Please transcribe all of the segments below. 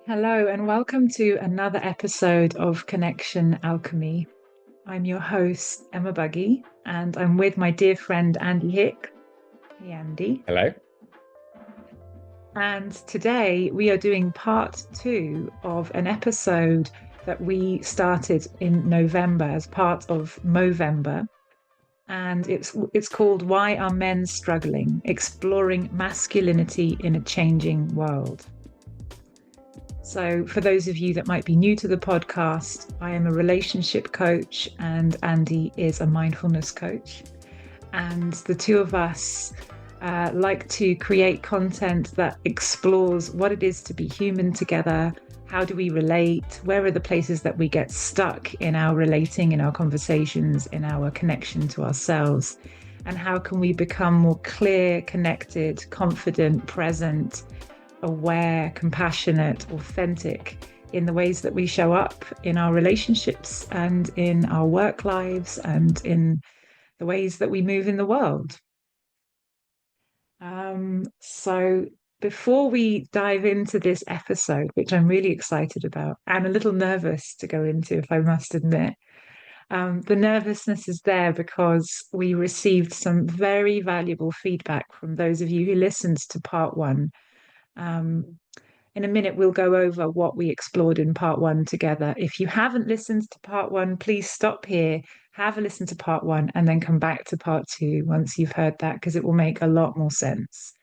Hello, and welcome to another episode of Connection Alchemy. I'm your host, Emma Buggy, and I'm with my dear friend Andy Hick. Hey, Andy. Hello. And today we are doing part two of an episode that we started in November as part of Movember. And it's called Why Are Men Struggling? Exploring Masculinity in a Changing World. So, for those of you that might be new to the podcast, I am a relationship coach and Andy is a mindfulness coach. And the two of us like to create content that explores what it is to be human together. How do we relate? Where are the places that we get stuck in our relating, in our conversations, in our connection to ourselves? And how can we become more clear, connected, confident, present, aware, compassionate, authentic in the ways that we show up in our relationships and in our work lives and in the ways that we move in the world. So before we dive into this episode, which I'm really excited about and a little nervous to go into, if I must admit, the nervousness is there because we received some very valuable feedback from those of you who listened to part one. Um, in a minute, we'll go over what we explored in part one together. If you haven't listened to part one, please stop here, have a listen to part one, and then come back to part two once you've heard that, because it will make a lot more sense.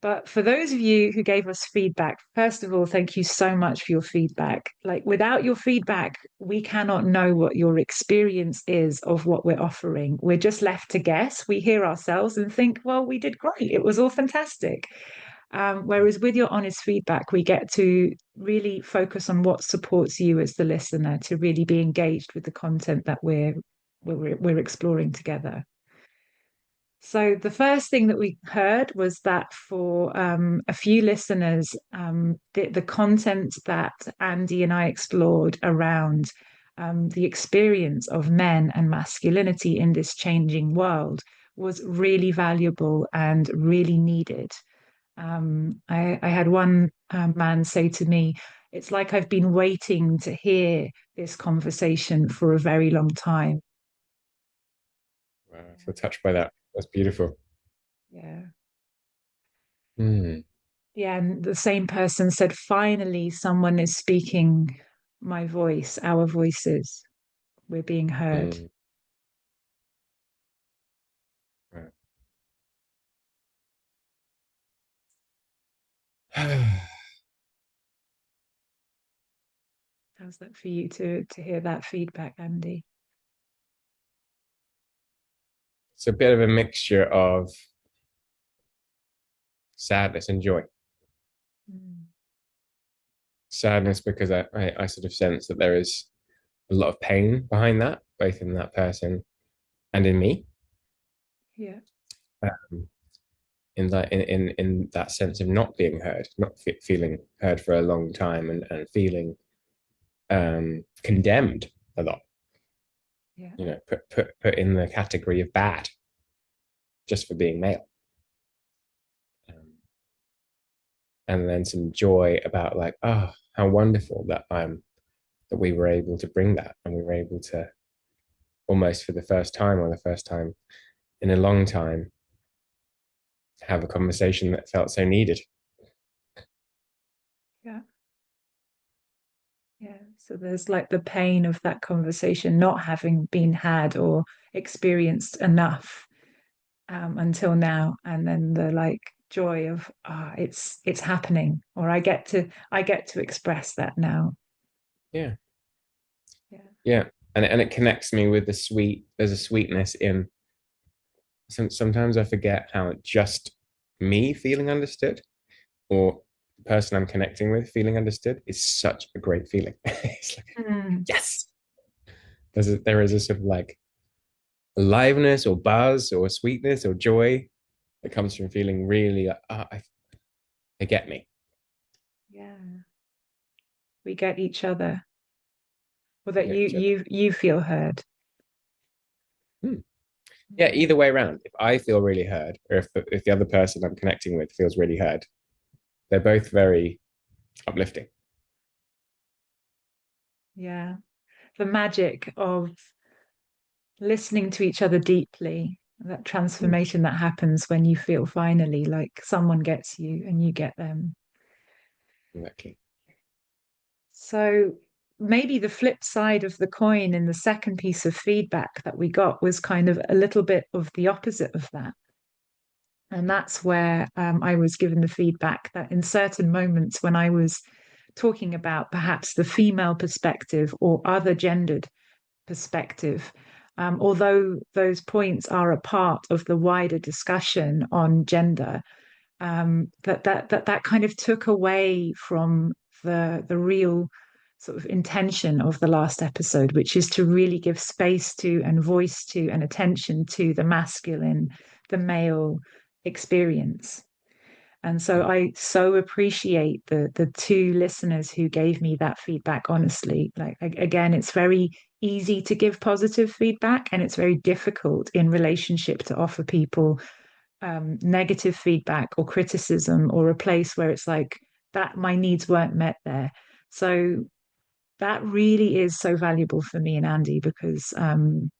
But for those of you who gave us feedback, first of all, thank you so much for your feedback. Like, without your feedback, we cannot know what your experience is of what we're offering. We're just left to guess. We hear ourselves and think, well, we did great. It was all fantastic. Whereas with your honest feedback, we get to really focus on what supports you as the listener to really be engaged with the content that we're exploring together. So the first thing that we heard was that for a few listeners, the content that Andy and I explored around the experience of men and masculinity in this changing world was really valuable and really needed. I had one man say to me, it's like I've been waiting to hear this conversation for a very long time. Wow, I feel touched by that. That's beautiful. Yeah. Mm, Yeah. And the same person said, finally, someone is speaking my voice, our voices. We're being heard. mm, right. How's that for you to hear that feedback, Andy? It's a bit of a mixture of sadness and joy. Mm. Sadness because I sort of sense that there is a lot of pain behind that, both in that person and in me. Yeah. Um, in that sense of not being heard, not feeling heard for a long time, and feeling condemned a lot. Yeah. Put in the category of bad just for being male. Um, and then some joy about like, oh, how wonderful that we were able to bring that, and we were able to almost for the first time, or the first time in a long time, have a conversation that felt so needed. Yeah. Yeah. So there's like the pain of that conversation not having been had or experienced enough until now, and then the like joy of it's happening, or I get to express that now. Yeah, Yeah. yeah. And it connects me with the sweet. There's a sweetness in sometimes I forget how just me feeling understood, or the person I'm connecting with feeling understood, is such a great feeling. It's like, Mm. yes, there is a sort of like aliveness or buzz or sweetness or joy that comes from feeling really like, oh, they get me. Yeah, we get each other, or We that get you each other. you feel heard. Hmm. Yeah, Mm. either way around. If I feel really heard, or if the other person I'm connecting with feels really heard, they're both very. uplifting. Yeah. The magic of listening to each other deeply, that Mm, transformation that happens when you feel finally like someone gets you and you get them. exactly. So maybe the flip side of the coin in the second piece of feedback that we got was kind of a little bit of the opposite of that. And that's where I was given the feedback that in certain moments when I was talking about perhaps the female perspective or other gendered perspective, although those points are a part of the wider discussion on gender, that kind of took away from the real sort of intention of the last episode, which is to really give space to and voice to and attention to the masculine, the male experience. And so Mm, I so appreciate the two listeners who gave me that feedback honestly. Like again, it's very easy to give positive feedback and it's very difficult in relationship to offer people negative feedback or criticism or a place where it's like that my needs weren't met there. So that really is so valuable for me and Andy because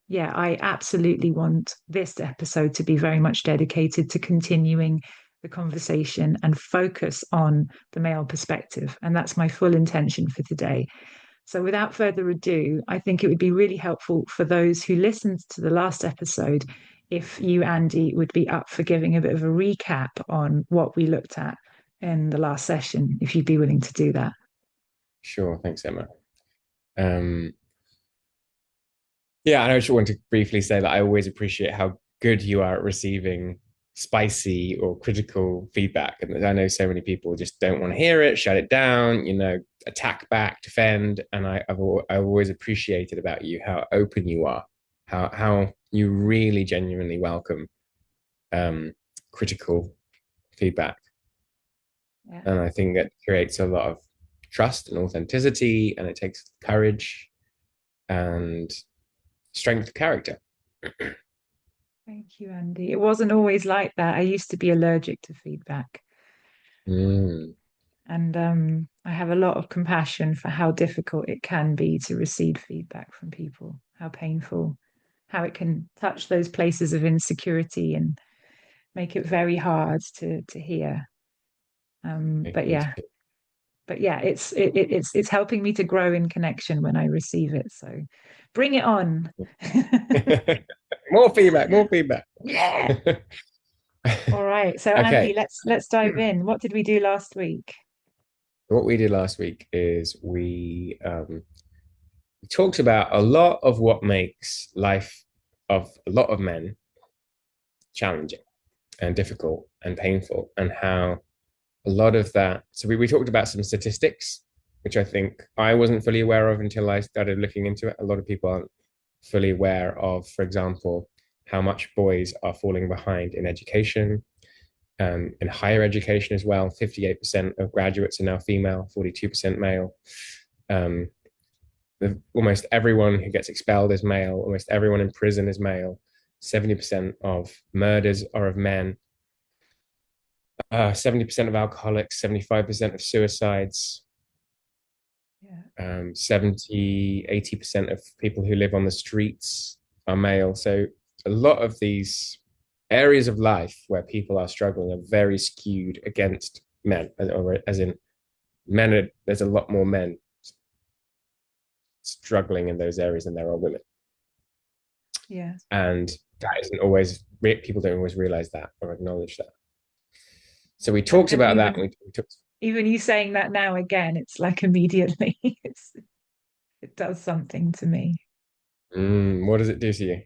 yeah, I absolutely want this episode to be very much dedicated to continuing the conversation and focus on the male perspective. And that's my full intention for today. So without further ado, I think it would be really helpful for those who listened to the last episode if you, Andy, would be up for giving a bit of a recap on what we looked at in the last session, if you'd be willing to do that. sure. Thanks, Emma. Um, Yeah, and I just want to briefly say that I always appreciate how good you are at receiving spicy or critical feedback. And I know so many people just don't want to hear it, shut it down, attack back, defend. And I've always appreciated about you how open you are, how you really genuinely welcome um, critical feedback. Yeah. And I think that creates a lot of trust and authenticity, and it takes courage and strength of character. Thank you, Andy. It wasn't always like that. I used to be allergic to feedback. Mm. And I have a lot of compassion for how difficult it can be to receive feedback from people, how painful, how it can touch those places of insecurity and make it very hard to hear. But Me yeah, too. it's helping me to grow in connection when I receive it. So bring it on. More feedback, more feedback. Yeah. All right. So Andy, Okay. let's dive in. What did we do last week? What we did last week is we talked about a lot of what makes life of a lot of men challenging and difficult and painful, and how a lot of that. So we talked about some statistics, which I think I wasn't fully aware of until I started looking into it. A lot of people aren't fully aware of, for example, how much boys are falling behind in education, in higher education as well. 58% of graduates are now female, 42% male. Um, Almost everyone who gets expelled is male. Almost everyone in prison is male. 70% of murders are of men. 70% of alcoholics, 75% of suicides, Yeah. 70, 80% of people who live on the streets are male. So a lot of these areas of life where people are struggling are very skewed against men, or as in men are, there's a lot more men struggling in those areas than there are women. Yeah. And that isn't always, people don't always realize that or acknowledge that. So we And talked and about that. And we took, even you saying that now again, it's like immediately it does something to me. what does it do to you?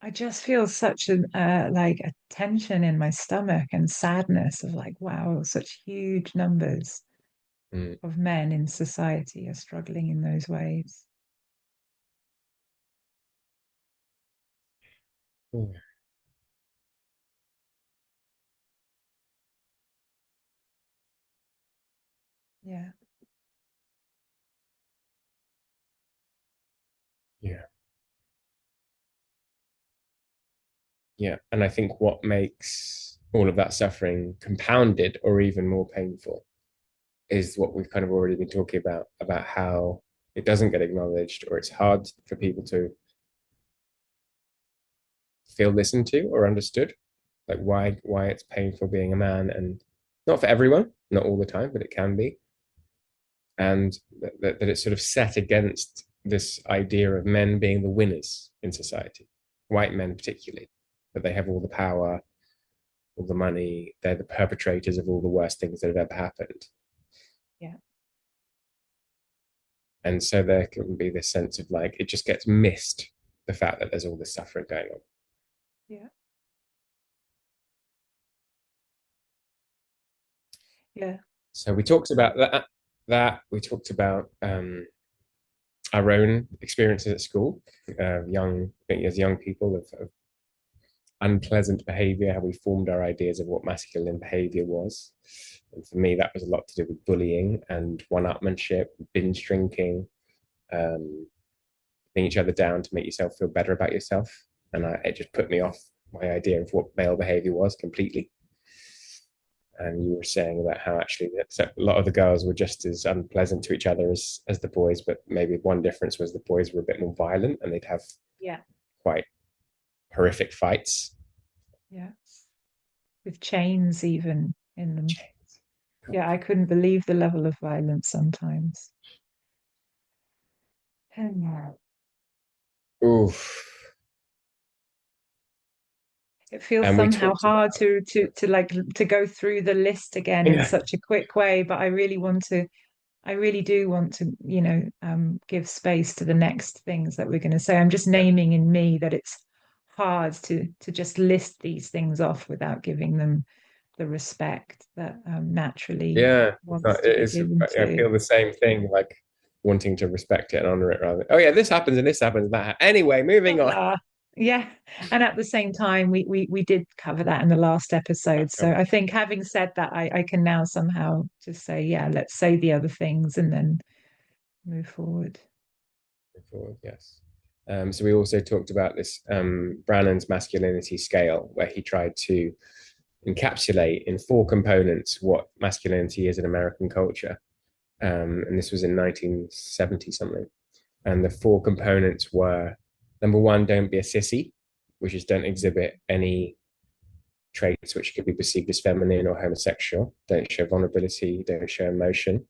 I just feel such an like a tension in my stomach and sadness of like, wow, such huge numbers Mm, of men in society are struggling in those ways. Yeah. yeah. Yeah. And I think what makes all of that suffering compounded or even more painful is what we've kind of already been talking about how it doesn't get acknowledged, or it's hard for people to feel listened to or understood, like why it's painful being a man, and not for everyone, not all the time, but it can be, and that it's sort of set against this idea of men being the winners in society, white men particularly, that they have all the power, all the money, they're the perpetrators of all the worst things that have ever happened. Yeah. And so there can be this sense of like, it just gets missed, the fact that there's all this suffering going on. Yeah. Yeah. So we talked about that we talked about our own experiences at school, as young people, of unpleasant behavior, how we formed our ideas of what masculine behavior was. And for me, that was a lot to do with bullying and one-upmanship, binge drinking, um, putting each other down to make yourself feel better about yourself. And it just put me off my idea of what male behavior was completely. And you were saying about how actually a lot of the girls were just as unpleasant to each other as the boys, but maybe one difference was the boys were a bit more violent and they'd have Yeah. quite horrific fights. Yeah. With chains even in them. God. Yeah, I couldn't believe the level of violence sometimes. Yeah. Oof. It feels And we somehow talked hard about, to like to go through the list again in yeah, such a quick way, but I really do want to, give space to the next things that we're going to say. I'm just yeah, naming in me that it's hard to just list these things off without giving them the respect that naturally yeah. wants to It be is. given I to. feel the same thing, like wanting to respect it and honor it rather than, oh yeah, this happens and this happens and that. Anyway, moving on. Ah, yeah. And at the same time, we did cover that in the last episode. I've So covered I think having said that, I can now somehow just say, yeah, let's say the other things and then move forward. before, yes. So we also talked about this Brannan's masculinity scale, where he tried to encapsulate in four components what masculinity is in American culture. And this was in 1970 something. And the four components were: number one, don't be a sissy, which is don't exhibit any traits which could be perceived as feminine or homosexual. Don't show vulnerability, don't show emotion.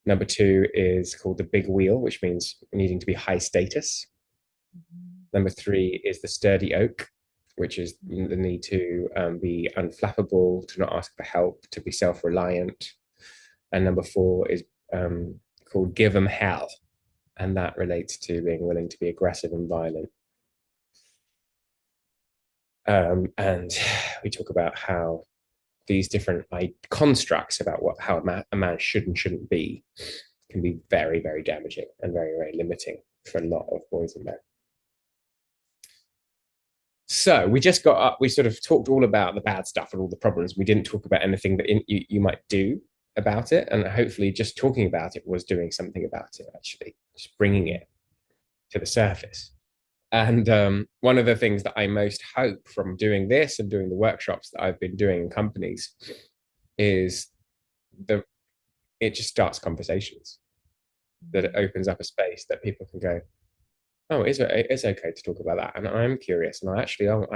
Number two is called the big wheel, which means needing to be high status. Number three is the sturdy oak, which is the need to be unflappable, to not ask for help, to be self reliant. And number four is called give 'em hell. And that relates to being willing to be aggressive and violent. And we talk about how these different constructs about how a man should and shouldn't be can be very, very damaging and very, very limiting for a lot of boys and men. So we just got up, we sort of talked all about the bad stuff and all the problems. We didn't talk about anything that you might do about it. And hopefully just talking about it was doing something about it, actually, just bringing it to the surface. And one of the things that I most hope from doing this and doing the workshops that I've been doing in companies is the it just starts conversations, that it opens up a space that people can go, oh, it's okay to talk about that. And I'm curious. And I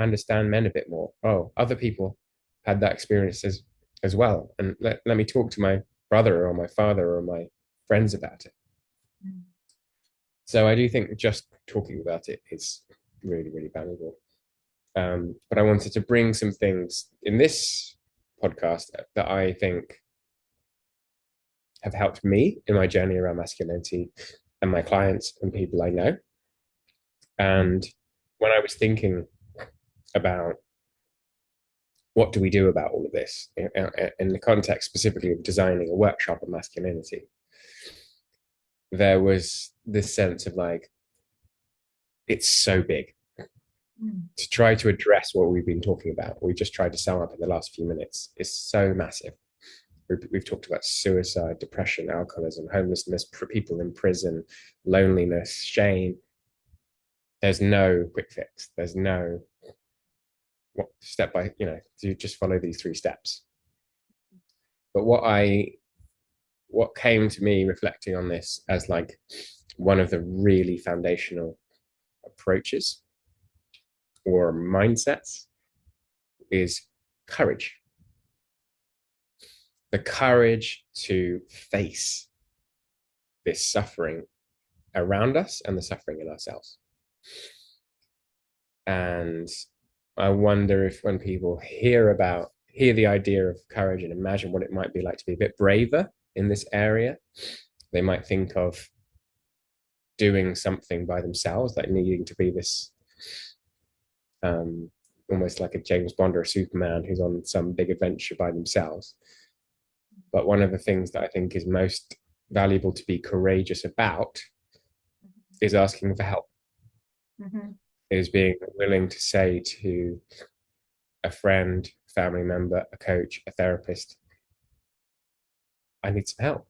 understand men a bit more. Oh, other people had that experience as well. And let me talk to my brother or my father or my friends about it. So I do think just talking about it is really, really valuable. But I wanted to bring some things in this podcast that I think have helped me in my journey around masculinity and my clients and people I know. And when I was thinking about what do we do about all of this in the context specifically of designing a workshop on masculinity, there was this sense of like, it's so big Mm. to try to address what we've been talking about. We just tried to sum up in the last few minutes. Is so massive. We've talked about suicide, depression, alcoholism, homelessness, people in prison, loneliness, shame. There's no quick fix. There's no step by, you just follow these three steps. But what I what came to me reflecting on this as like one of the really foundational approaches or mindsets is courage. The courage to face this suffering around us and the suffering in ourselves. And I wonder if when people hear the idea of courage and imagine what it might be like to be a bit braver in this area, they might think of doing something by themselves, like needing to be this um, almost like a James Bond or a Superman who's on some big adventure by themselves. But one of the things that I think is most valuable to be courageous about is asking for help, Mm-hmm. is being willing to say to a friend, family member, a coach, a therapist, I need some help.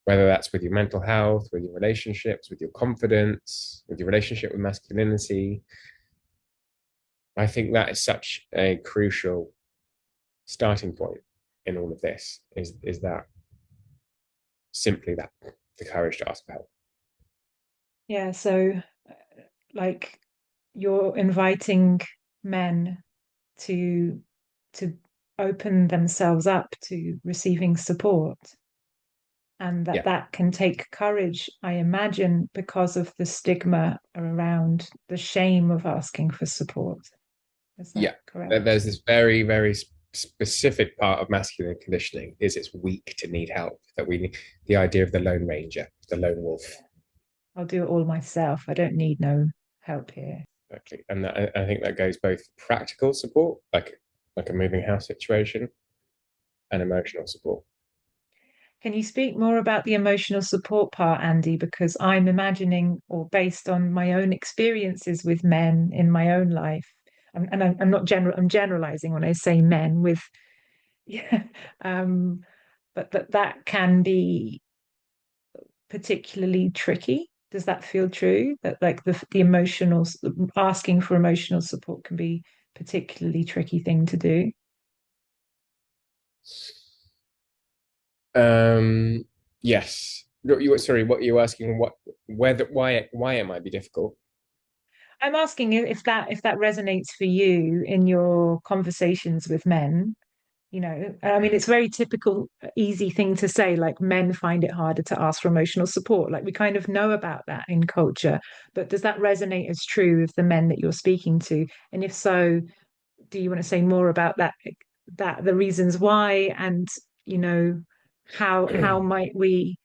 Whether that's with your mental health, with your relationships, with your confidence, with your relationship with masculinity. I think that is such a crucial starting point in all of this is that simply that the courage to ask for help. Yeah, so like you're inviting men to to open themselves up to receiving support, and that Yeah, that can take courage, I imagine, because of the stigma around the shame of asking for support. Is that yeah. correct? There's this very, very specific part of masculine conditioning is it's weak to need help. That we need the idea of the lone ranger, the lone wolf. Yeah. I'll do it all myself. I don't need no help here. Exactly. And I think that goes both practical support, like a moving house situation, and emotional support. Can you speak more about the emotional support part, Andy? Because I'm imagining, or based on my own experiences with men in my own life, and I'm not I'm generalizing when I say men with, yeah, um, but that can be particularly tricky. Does that feel true? That like the emotional asking for emotional support can be particularly tricky thing to do? Um, yes. Sorry, what you asking? Why it might be difficult? I'm asking if that resonates for you in your conversations with men. You know, I mean, it's very typical, easy thing to say, like men find it harder to ask for emotional support. Like we kind of know about that in culture, but does that resonate as true with the men that you're speaking to? And if so, do you want to say more about that the reasons why, and you know, how might we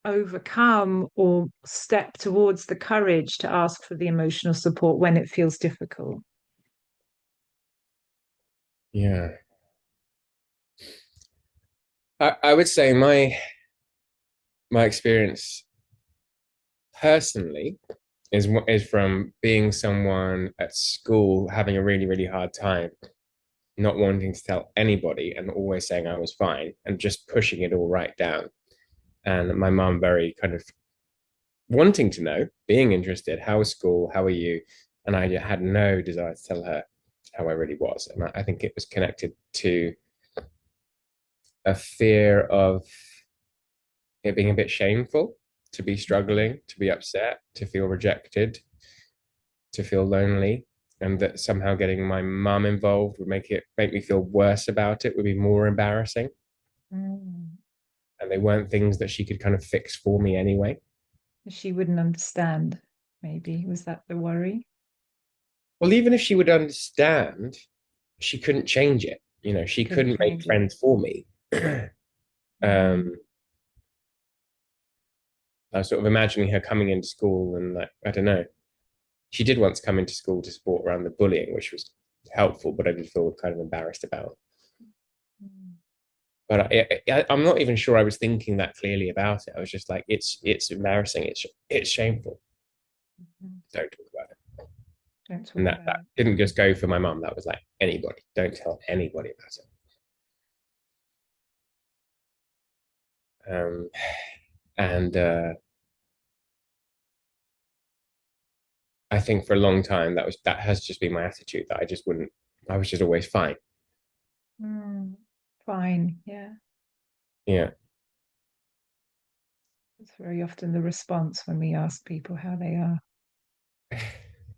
overcome or step towards the courage to ask for the emotional support when it feels difficult? Yeah, I would say my experience personally is from being someone at school having a really really hard time, not wanting to tell anybody, and always saying I was fine, and just pushing it all right down. And my mom very kind of wanting to know, being interested, how was school, how are you? And I had no desire to tell her how I really was. And I think it was connected to a fear of it being a bit shameful to be struggling, to be upset, to feel rejected, to feel lonely, and that somehow getting my mum involved would make me feel worse about it, would be more embarrassing. Mm. And they weren't things that she could kind of fix for me anyway. She wouldn't understand, maybe. Was that the worry? Well, even if she would understand, she couldn't change it. You know, She she couldn't couldn't make change it. friends for me. Mm. um, I was sort of imagining her coming into school and like, I don't know. She did once come into school to support around the bullying, which was helpful, but I did feel kind of embarrassed about. Mm. But I'm not even sure I was thinking that clearly about it. I was just like, it's embarrassing. It's shameful. Mhm. Don't talk about it. Don't talk And about that it. didn't just go for my mum. That was like anybody. Don't tell anybody about it. And I think for a long time that has just been my attitude that I just wouldn't. I was just always fine. Mm. Fine. Yeah. Yeah. It's very often the response when we ask people how they are.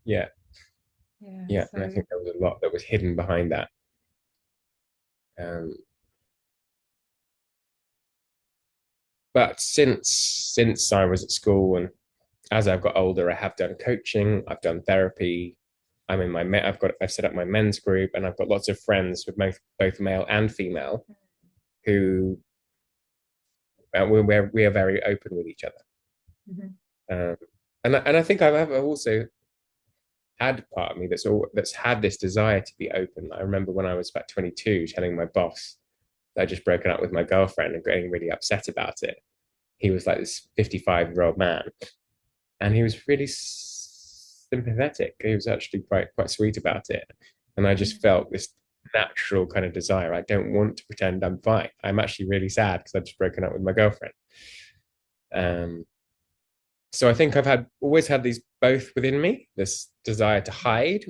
Yeah, Yeah. yeah, and I So, think there was a lot that was hidden behind that. Um, but since I was at school and as I've got older, I have done coaching, I've done therapy. I've set up my men's group, and I've got lots of friends with both male and female who we are very open with each other. mhm. Um, and I think I've also had part of me that's had this desire to be open. I remember when I was about 22, telling my boss that I'd just broken up with my girlfriend and getting really upset about it. He was like this 55-year-old man, and he was really sympathetic. He was actually quite sweet about it, and I just felt this natural kind of desire. I don't want to pretend I'm fine. I'm actually really sad because I've just broken up with my girlfriend. Um, so I think I've had always had these both within me: this desire to hide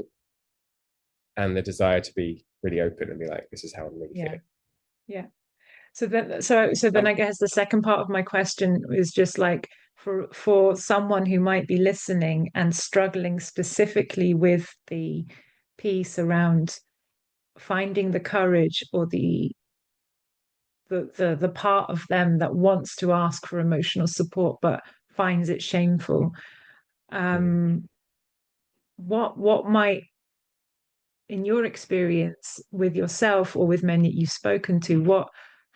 and the desire to be really open and be like, "This is how I'm really Yeah. feeling." Yeah. So then Um, I guess the second part of my question is just like for someone who might be listening and struggling specifically with the piece around finding the courage or the part of them that wants to ask for emotional support but finds it shameful. mm. Um, what might, in your experience with yourself or with men that you've spoken to, what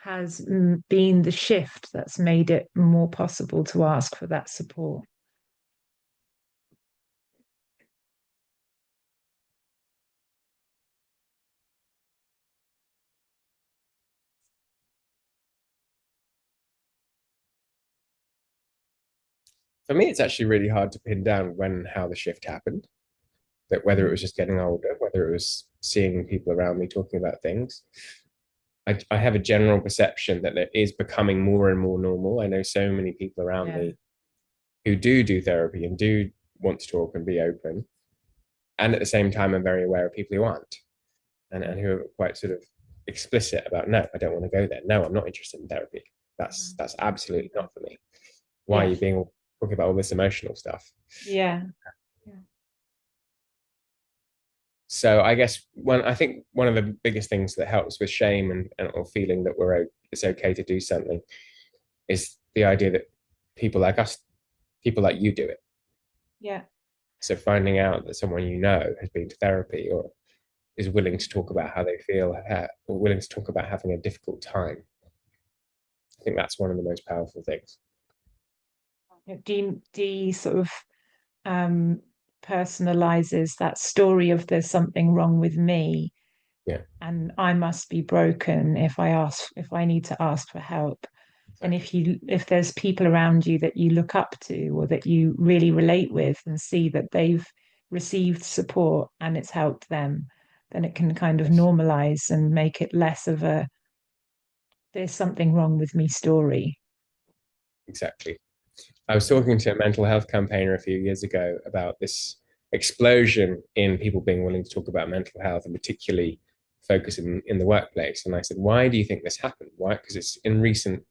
has been the shift that's made it more possible to ask for that support? For me, it's actually really hard to pin down when how the shift happened. That whether it Mm. was just getting older, whether it was seeing people around me talking about things. I have a general perception that it is becoming more and more normal. I know so many people around Yeah. me who do therapy and do want to talk and be open. And at the same time, I'm very aware of people who aren't and who are quite sort of explicit about, no, I don't want to go there. No, I'm not interested in therapy. Mhm. That's absolutely not for me. Why are Yeah. you being talking about all this emotional stuff? Yeah. Yeah. So I guess I think one of the biggest things that helps with shame and or feeling that it's okay to do something is the idea that people like us, people like you do it. Yeah. So finding out that someone you know has been to therapy or is willing to talk about how they feel or willing to talk about having a difficult time, I think that's one of the most powerful things. Sort of um, personalizes that story of there's something wrong with me Yeah, and I must be broken if I need to ask for help. And exactly. if there's people around you that you look up to or that you really relate with and see that they've received support and it's helped them, then it can kind of Yes, normalize and make it less of a there's something wrong with me story. exactly. I was talking to a mental health campaigner a few years ago about this explosion in people being willing to talk about mental health and particularly focusing in the workplace. And I said, why do you think this happened? Why? Because it's in recent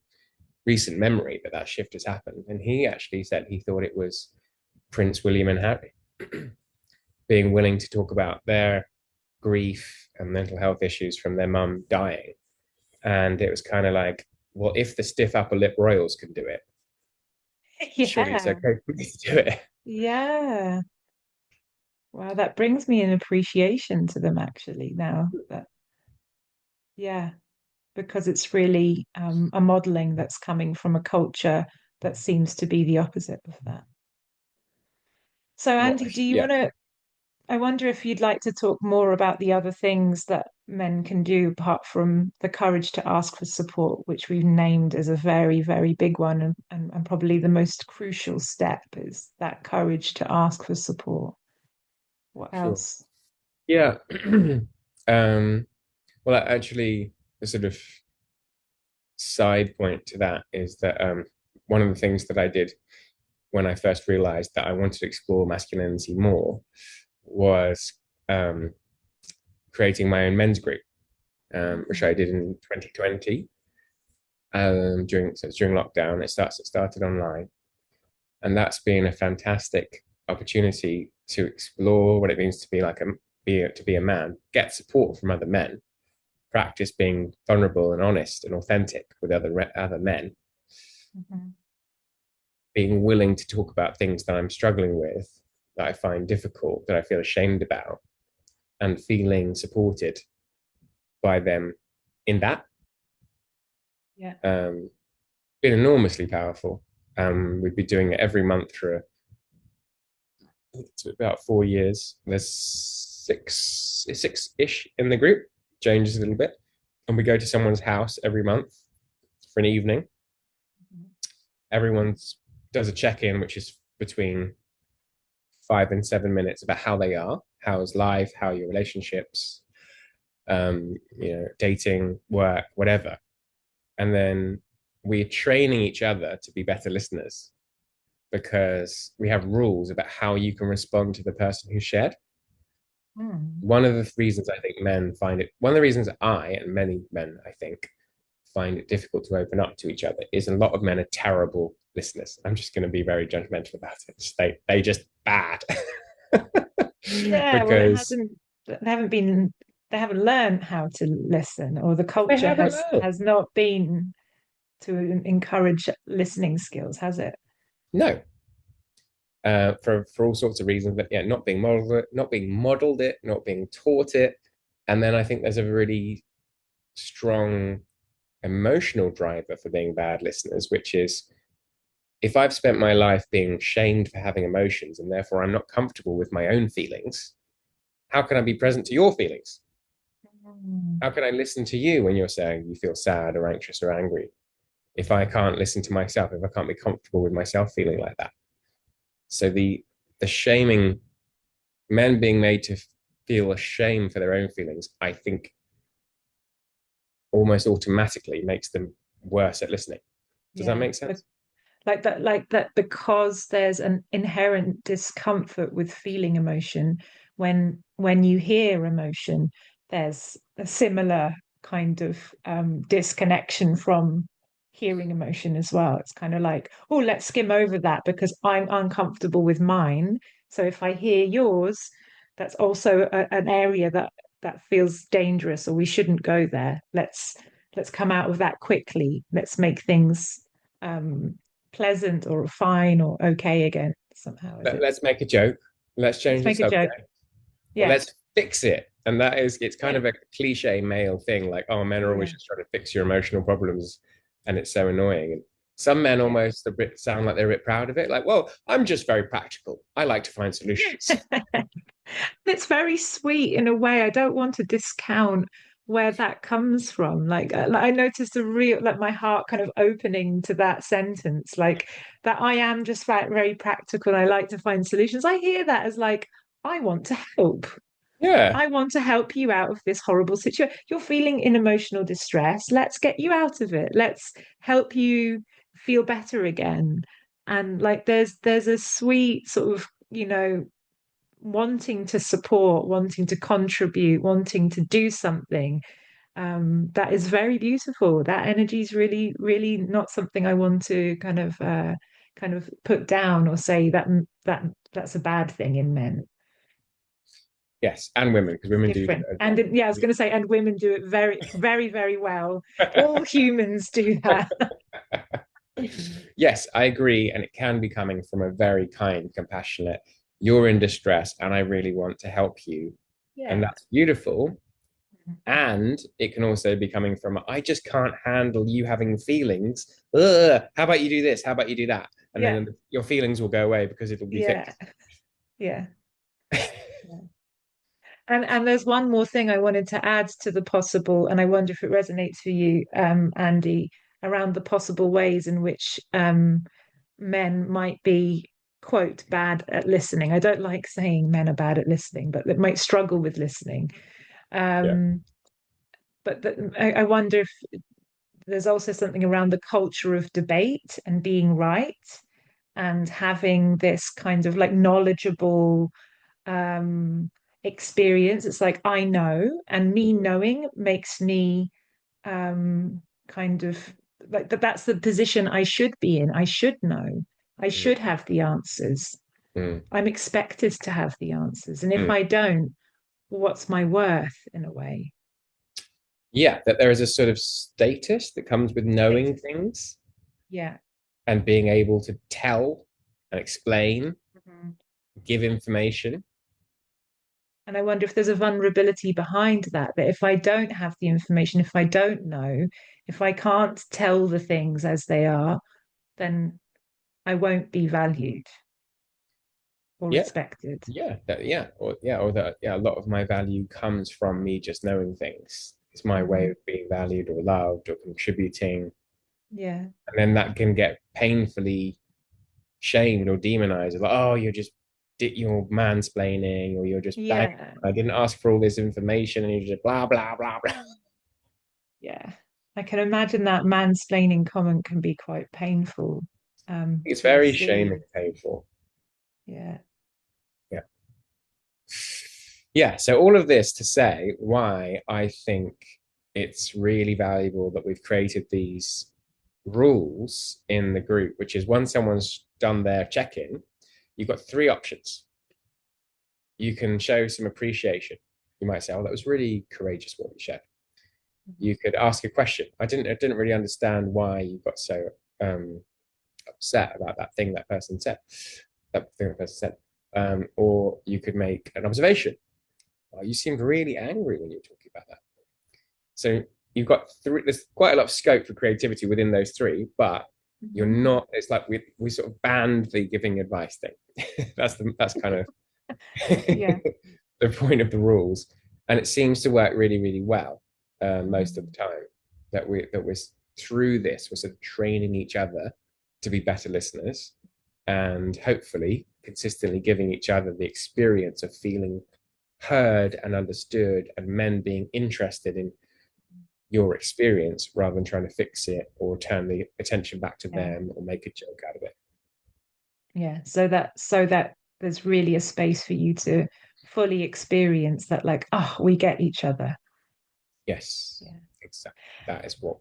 memory that shift has happened. And he actually said he thought it was Prince William and Harry being willing to talk about their grief and mental health issues from their mum dying. And it was kind of like, well, if the stiff upper lip royals can do it, surely it's Yeah, okay for me to do it. yeah. Wow, that brings me an appreciation to them actually now that yeah, because it's really a modeling that's coming from a culture that seems to be the opposite of that. So, Well, Andy, do you yeah, want to? I wonder if you'd like to talk more about the other things that men can do apart from the courage to ask for support, which we've named as a very, very big one and probably the most crucial step is that courage to ask for support. What sure. else? Yeah. um, well, actually, the sort of side point to that is that one of the things that I did when I first realized that I wanted to explore masculinity more was um, creating my own men's group, which I did in 2020. during lockdown. It started online, and that's been a fantastic opportunity to explore what it means to be to be a man, get support from other men, practice being vulnerable and honest and authentic with other men, Mhm. being willing to talk about things that I'm struggling with, that I find difficult, that I feel ashamed about, and feeling supported by them in that. Yeah. Been enormously powerful. We've been doing it every month for it's about 4 years. There's six-ish in the group, changes a little bit. And we go to someone's house every month for an evening. Mhm. Everyone does a check-in, which is between 5 and 7 minutes about how they are, how's life, how are your relationships, dating, work, whatever. And then we're training each other to be better listeners because we have rules about how you can respond to the person who shared. Mm. One of the reasons I think men find it, one of the reasons I and many men, I think, find it difficult to open up to each other is a lot of men are terrible listeners. I'm just going to be very judgmental about it. They just bad Yeah, well, it because hasn't, they haven't learned how to listen, or the they culture haven't learned. has not been to encourage listening skills, has it? No, for all sorts of reasons, but yeah, not being taught it, and then I think there's a really strong emotional driver for being bad listeners, which is if I've spent my life being shamed for having emotions and therefore I'm not comfortable with my own feelings, how can I be present to your feelings? Mm. How can I listen to you when you're saying you feel sad or anxious or angry? If I can't listen to myself, if I can't be comfortable with myself feeling like that. So the shaming, men being made to feel ashamed for their own feelings, I think almost automatically makes them worse at listening. Does that Yeah, make sense? like that, because there's an inherent discomfort with feeling emotion. When you hear emotion, there's a similar kind of disconnection from hearing emotion as well. It's kind of like, oh, let's skim over that because I'm uncomfortable with mine. So if I hear yours, that's also an area that feels dangerous, or we shouldn't go there. Let's come out of that quickly. Let's make things um, pleasant or fine or okay again somehow. Is it? Let's make a joke. Let's Let's change the make a joke. subject. Or Yeah, let's fix it. And that is, it's kind yeah, of a cliche male thing, like, oh, men are always yeah, just trying to fix your emotional problems. And it's so annoying. And some men yeah. almost a bit sound like they're a bit proud of it. Like, well, I'm just very practical. I like to find solutions. It's very sweet in a way. I don't want to discount where that comes from. Like I noticed a real, like my heart kind of opening to that sentence, like that I am just very practical and I like to find solutions. I hear that as like, I want to help. Yeah. I want to help you out of this horrible situation. You're feeling in emotional distress. Let's get you out of it. Let's help you feel better again. And like there's a sweet sort of, wanting to support, wanting to contribute, wanting to do something. That is very beautiful. That energy is really, really not something I want to kind of put down or say that's a bad thing in men. Yes. And women, because women do Different. that as And well. yeah, I was going to say, and women do it very, very, very well. All humans do that. Yes, I agree. And it can be coming from a very kind, compassionate, you're in distress and I really want to help you. And Yeah. that's beautiful. And it can also be coming from, I just can't handle you having feelings. Ugh, how about you do this? How about you do that? And Yeah. then your feelings will go away because it'll be Yeah. fixed. Yeah. Yeah. And there's one more thing I wanted to add to the possible, and I wonder if it resonates for you, Andy, around the possible ways in which men might be, quote, bad at listening. I don't like saying men are bad at listening, but that might struggle with listening. Yeah. Um, but I wonder if there's also something around the culture of debate and being right and having this kind of like knowledgeable um experience. It's like I know, and me knowing makes me kind of like that's the position I should be in. I should know. I mm, should have the answers. mm, I'm expected to have the answers. And if mm. I don't, what's my worth in a way? Yeah, that there is a sort of status that comes with knowing Status. things Yeah. and being able to tell and explain, Mhm. give information. And I wonder if there's a vulnerability behind that, that if I don't have the information, if I don't know, if I can't tell the things as they are, then I won't be valued or Yeah, respected. or that, yeah, a lot of my value comes from me just knowing things. It's my way Mhm. of being valued or loved or contributing. Yeah. And then that can get painfully shamed or demonized. Like, oh, you're mansplaining, or you're just bang. Yeah. I didn't ask for all this information, and you're just blah blah blah blah. Yeah. I can imagine that mansplaining comment can be quite painful It's to very shaming receive. and painful. Yeah. Yeah. Yeah. So all of this to say why I think it's really valuable that we've created these rules in the group, which is once someone's done their check-in, you've got three options. You can show some appreciation. You might say, "Oh, that was really courageous what you shared." Mhm. You could ask a question. I didn't really understand why you got so um, upset about that thing that person said. Or you could make an observation. Oh, you seemed really angry when you were talking about that. So you've got three. There's quite a lot of scope for creativity within those three, but you're Mhm. not. It's like we sort of banned the giving advice thing. That's kind of Yeah. the point of the rules, and it seems to work really, really well most of the Mhm. time. That we're through this, we're sort of training each other to be better listeners, and hopefully consistently giving each other the experience of feeling heard and understood, and men being interested in your experience rather than trying to fix it or turn the attention back to Yeah. them or make a joke out of it. Yeah. So that there's really a space for you to fully experience that, like, oh, we get each other. Yes, Yeah. exactly. That is what.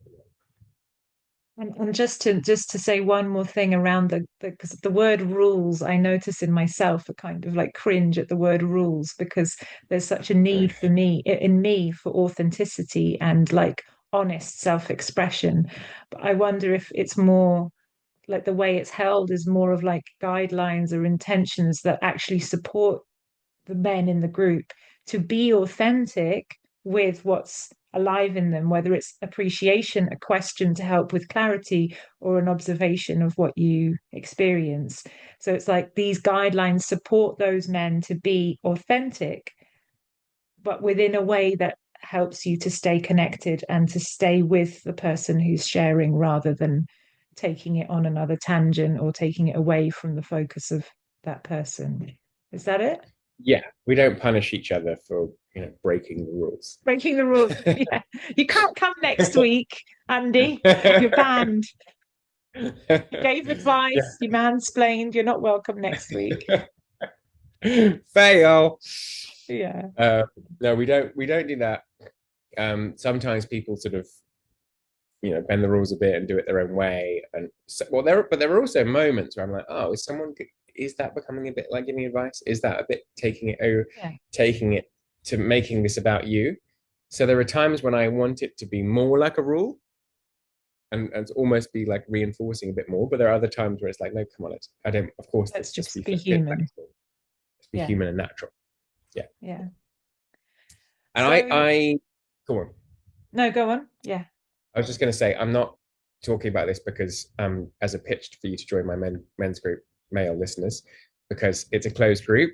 And just to say one more thing around the because the word rules, I notice in myself a kind of like cringe at the word rules because there's such a need for me in me for authenticity and like honest self-expression. But I wonder if it's more like the way it's held is more of like guidelines or intentions that actually support the men in the group to be authentic with what's alive in them, whether it's appreciation, a question to help with clarity, or an observation of what you experience. So it's like these guidelines support those men to be authentic, but within a way that helps you to stay connected and to stay with the person who's sharing rather than taking it on another tangent or taking it away from the focus of that person. Is that it? Yeah, we don't punish each other for breaking the rules. Breaking the rules. Yeah. You can't come next week, Andy. You're banned. You gave advice, you mansplained, you're not welcome next week. Fail. Yeah. Uh, no, we don't do that. Sometimes people sort of bend the rules a bit and do it their own way. And so, well, there are also moments where I'm like, oh, is that becoming a bit like giving advice? Is that a bit Yeah. taking it to making this about you? So there are times when I want it to be more like a rule and almost be like reinforcing a bit more. But there are other times where it's like, no, come on, I don't. Of course, Let's let's just just be be a bit human. flexible. Let's be Yeah. human and natural. Yeah. Yeah. And So, I go on. no, go on. Yeah. I was just going to say, I'm not talking about this because as a pitch for you to join my men's group, male listeners, because it's a closed group,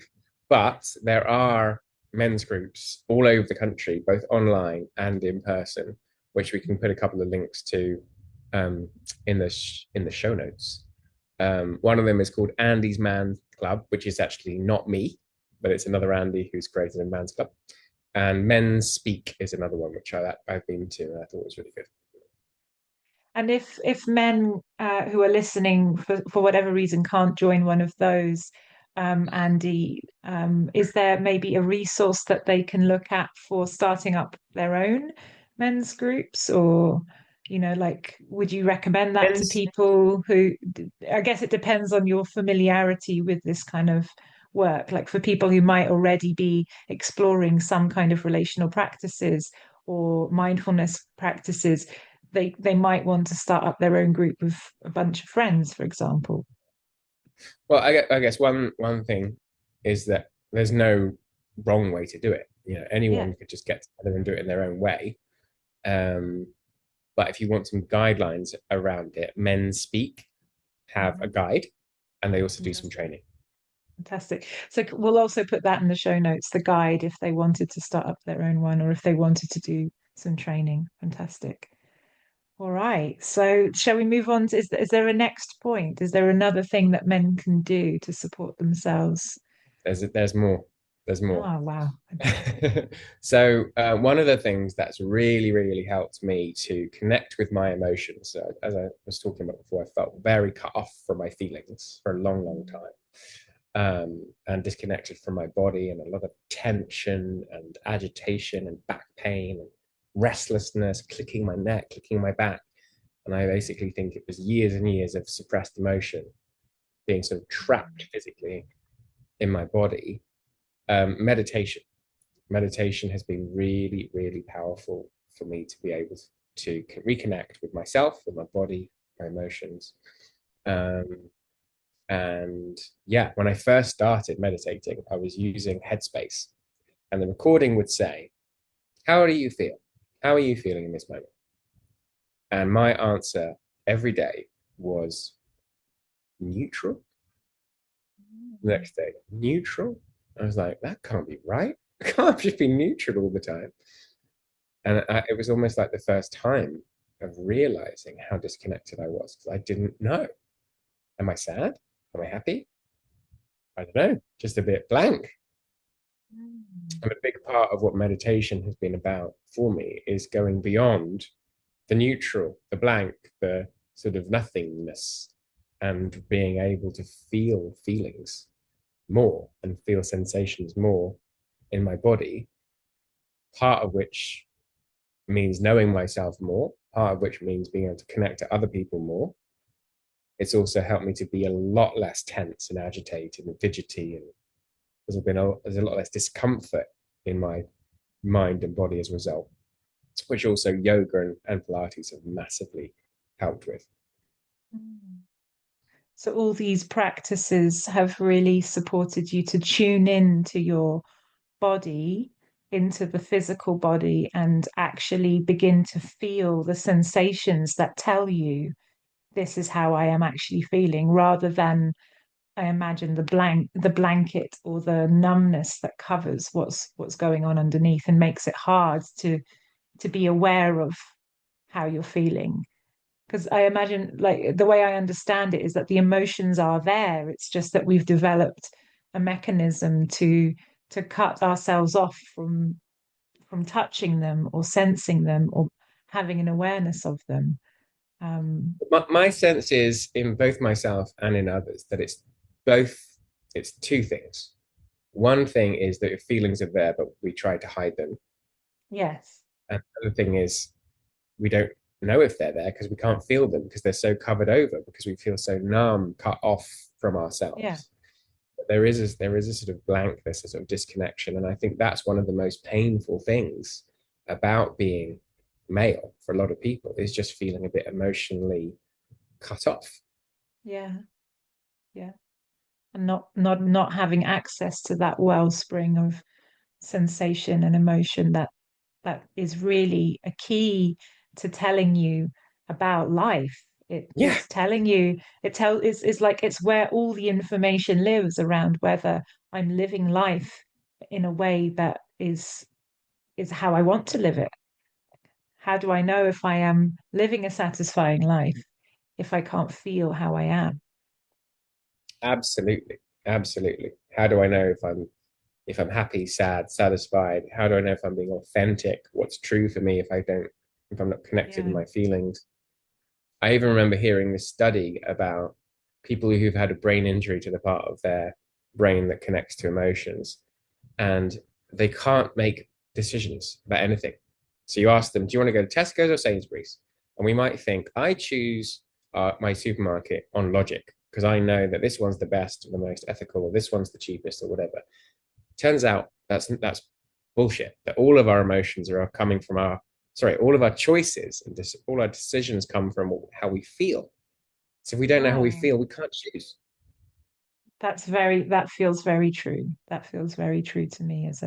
but there are men's groups all over the country, both online and in person, which we can put a couple of links to um, in the show notes. One of them is called Andy's Man Club, which is actually not me, but it's another Andy who's created a man's club. And Men's Speak is another one which I've been to and I thought was really good. And if men who are listening for whatever reason can't join one of those, Andy, is there maybe a resource that they can look at for starting up their own men's groups or? Like, would you recommend that to Depends. people who, I guess it depends on your familiarity with this kind of work. Like for people who might already be exploring some kind of relational practices or mindfulness practices, they might want to start up their own group of a bunch of friends, for example. Well, I guess one thing is that there's no wrong way to do it. Yeah. Anyone could just get together and do it in their own way. Um, but if you want some guidelines around it, Men Speak have a Mhm. guide, and they also do some Fantastic. training. Fantastic. So we'll also put that in the show notes, the guide, if they wanted to start up their own one or if they wanted to do some training. Fantastic. All right. So shall we move on? Is there a next point? Is there another thing that men can do to support themselves? There's more. There's more. Oh, wow. Fantastic. So one of the things that's really helped me to connect with my emotions, as I was talking about before, I felt very cut off from my feelings for a long time, and disconnected from my body, and a lot of tension and agitation and back pain and restlessness, clicking my neck, clicking my back. And I basically think it was years and years of suppressed emotion being sort of trapped physically in my body. Meditation. Meditation has been really powerful for me to be able to reconnect with myself, with my body, my emotions. Um, and yeah, when I first started meditating, I was using Headspace, and the recording would say, "How do you feel? How are you feeling in this moment?" And my answer every day was neutral. The next day, neutral. I was like, that can't be right. I can't just be neutral all the time. And it was almost like the first time of realizing how disconnected I was because I didn't know. Am I sad? Am I happy? I don't know, just a bit blank. Mm. And a big part of what meditation has been about for me is going beyond the neutral, the blank, the sort of nothingness, and being able to feel feelings more and feel sensations more in my body, part of which means knowing myself more, part of which means being able to connect to other people more. It's also helped me to be a lot less tense and agitated and fidgety, and there's a lot less discomfort in my mind and body as a result, which also yoga and Pilates have massively helped with. Mm. So all these practices have really supported you to tune in to your body, into the physical body, and actually begin to feel the sensations that tell you this is how I am actually feeling, rather than I imagine the blanket or the numbness that covers what's going on underneath and makes it hard to be aware of how you're feeling. Because I imagine, like, the way I understand it is that the emotions are there. It's just that we've developed a mechanism to cut ourselves off from touching them or sensing them or having an awareness of them. My sense is in both myself and in others that both, it's two things. One thing is that feelings are there, but we try to hide them. Yes. And the other thing is we don't know if they're there because we can't feel them because they're so covered over because we feel so numb, cut off from Yeah. ourselves. But there is a sort of blankness, a sort of disconnection, and I think that's one of the most painful things about being male for a lot of people is just feeling a bit emotionally cut off. Yeah. Yeah. And not having access to that wellspring of sensation and emotion that is really a key to telling you about life. Yeah, It's telling you, it's like it's where all the information lives around whether I'm living life in a way that is how I want to live it. How do I know if I am living a satisfying life if I can't feel how I am? absolutely, absolutely. How do I know if I'm happy, sad, satisfied? How do I know if I'm being authentic? What's true for me if I'm not connected in Yeah. my feelings? I even remember hearing this study about people who've had a brain injury to the part of their brain that connects to emotions, and they can't make decisions about anything. So you ask them, do you want to go to Tesco's or Sainsbury's? And we might think, I choose my supermarket on logic because I know that this one's the best, the most ethical, or this one's the cheapest, or whatever. Turns out that's bullshit. That all of our emotions are coming from our, sorry, all of our choices and all our decisions come from how we feel. So if we don't know how we Oh, feel, we can't choose. that feels very true. That feels very true to me as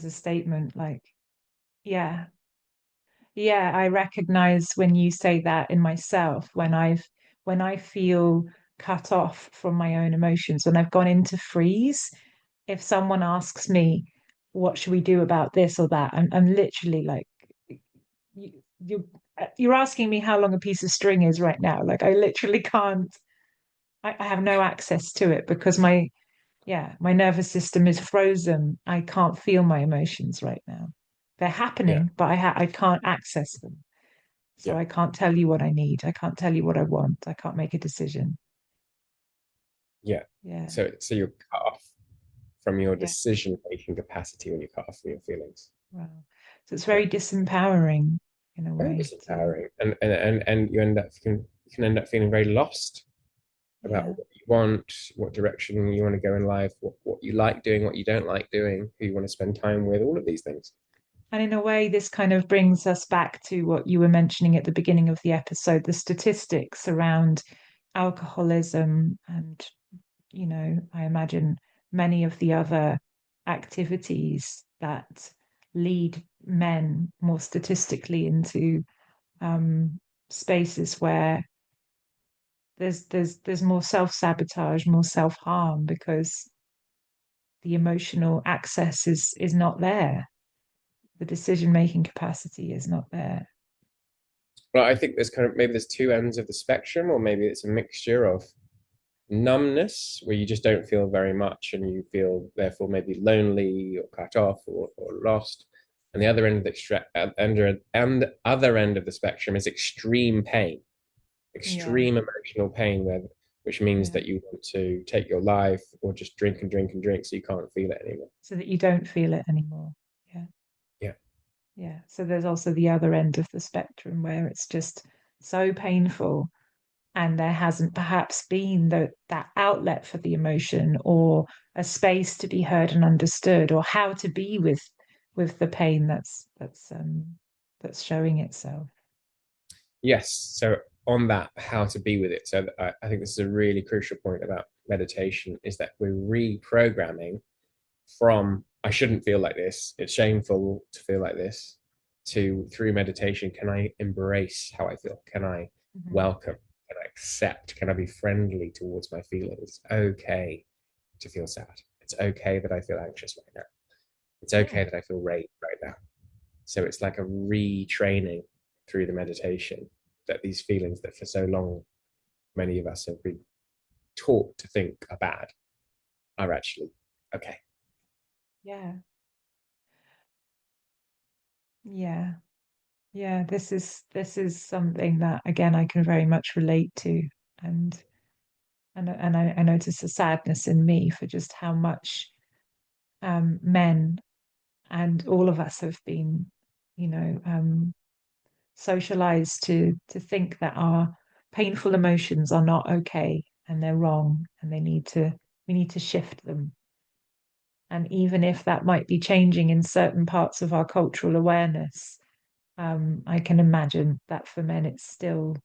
a statement. Like, yeah, yeah, I recognize when you say that in myself, when I feel cut off from my own emotions, when I've gone into freeze, if someone asks me, what should we do about this or that, I'm literally like, you, you you're asking me how long a piece of string is right now. Like I literally can't, I have no access to it because my nervous system is frozen. I can't feel my emotions right now. They're Yeah, happening, but I can't access them. So yeah, I can't tell you what I need. I can't tell you what I want. I can't make a decision. yeah. Yeah. So you're cut off from your Yeah. decision making capacity when you cut off from your feelings. Wow. So it's Yeah, very disempowering in a very way to, disempowering, and you can end up feeling very lost about yeah. what you want, what direction you want to go in life, what you like doing, what you don't like doing, who you want to spend time with, all of these things. And in a way, this kind of brings us back to what you were mentioning at the beginning of the episode, the statistics around alcoholism and, I imagine many of the other activities that lead men more statistically into um, spaces where there's more self-sabotage, more self-harm because the emotional access is not there. The decision-making capacity is not there. But I think there's kind of maybe there's two ends of the spectrum, or maybe it's a mixture of numbness where you just don't feel very much and you feel therefore maybe lonely or cut off or lost. And the other end of and other end of the spectrum is extreme pain, Yeah, extreme emotional pain, which means yeah. that you want to take your life or just drink and drink and drink so you can't feel it anymore. So that you don't feel it anymore. Yeah, Yeah, yeah. So there's also the other end of the spectrum where it's just so painful and there hasn't perhaps been that outlet for the emotion or a space to be heard and understood or how to be with the pain that's showing itself. yes. So on that, how to be with it. So I think this is a really crucial point about meditation is that we're reprogramming from I shouldn't feel like this, it's shameful to feel like this, to through meditation, can I embrace how I feel? Can I Mhm. welcome? Can I accept? Can I be friendly towards my feelings? It's okay to feel sad. It's okay that I feel anxious right now. It's Yeah, okay that I feel rage right now. So it's like a retraining through the meditation that these feelings that for so long many of us have been taught to think are bad are actually okay. yeah, yeah. Yeah, this is something that again I can very much relate to, and I notice a sadness in me for just how much men and all of us have been, socialized to think that our painful emotions are not okay and they're wrong and we need to shift them. And even if that might be changing in certain parts of our cultural awareness, I can imagine that for men it's still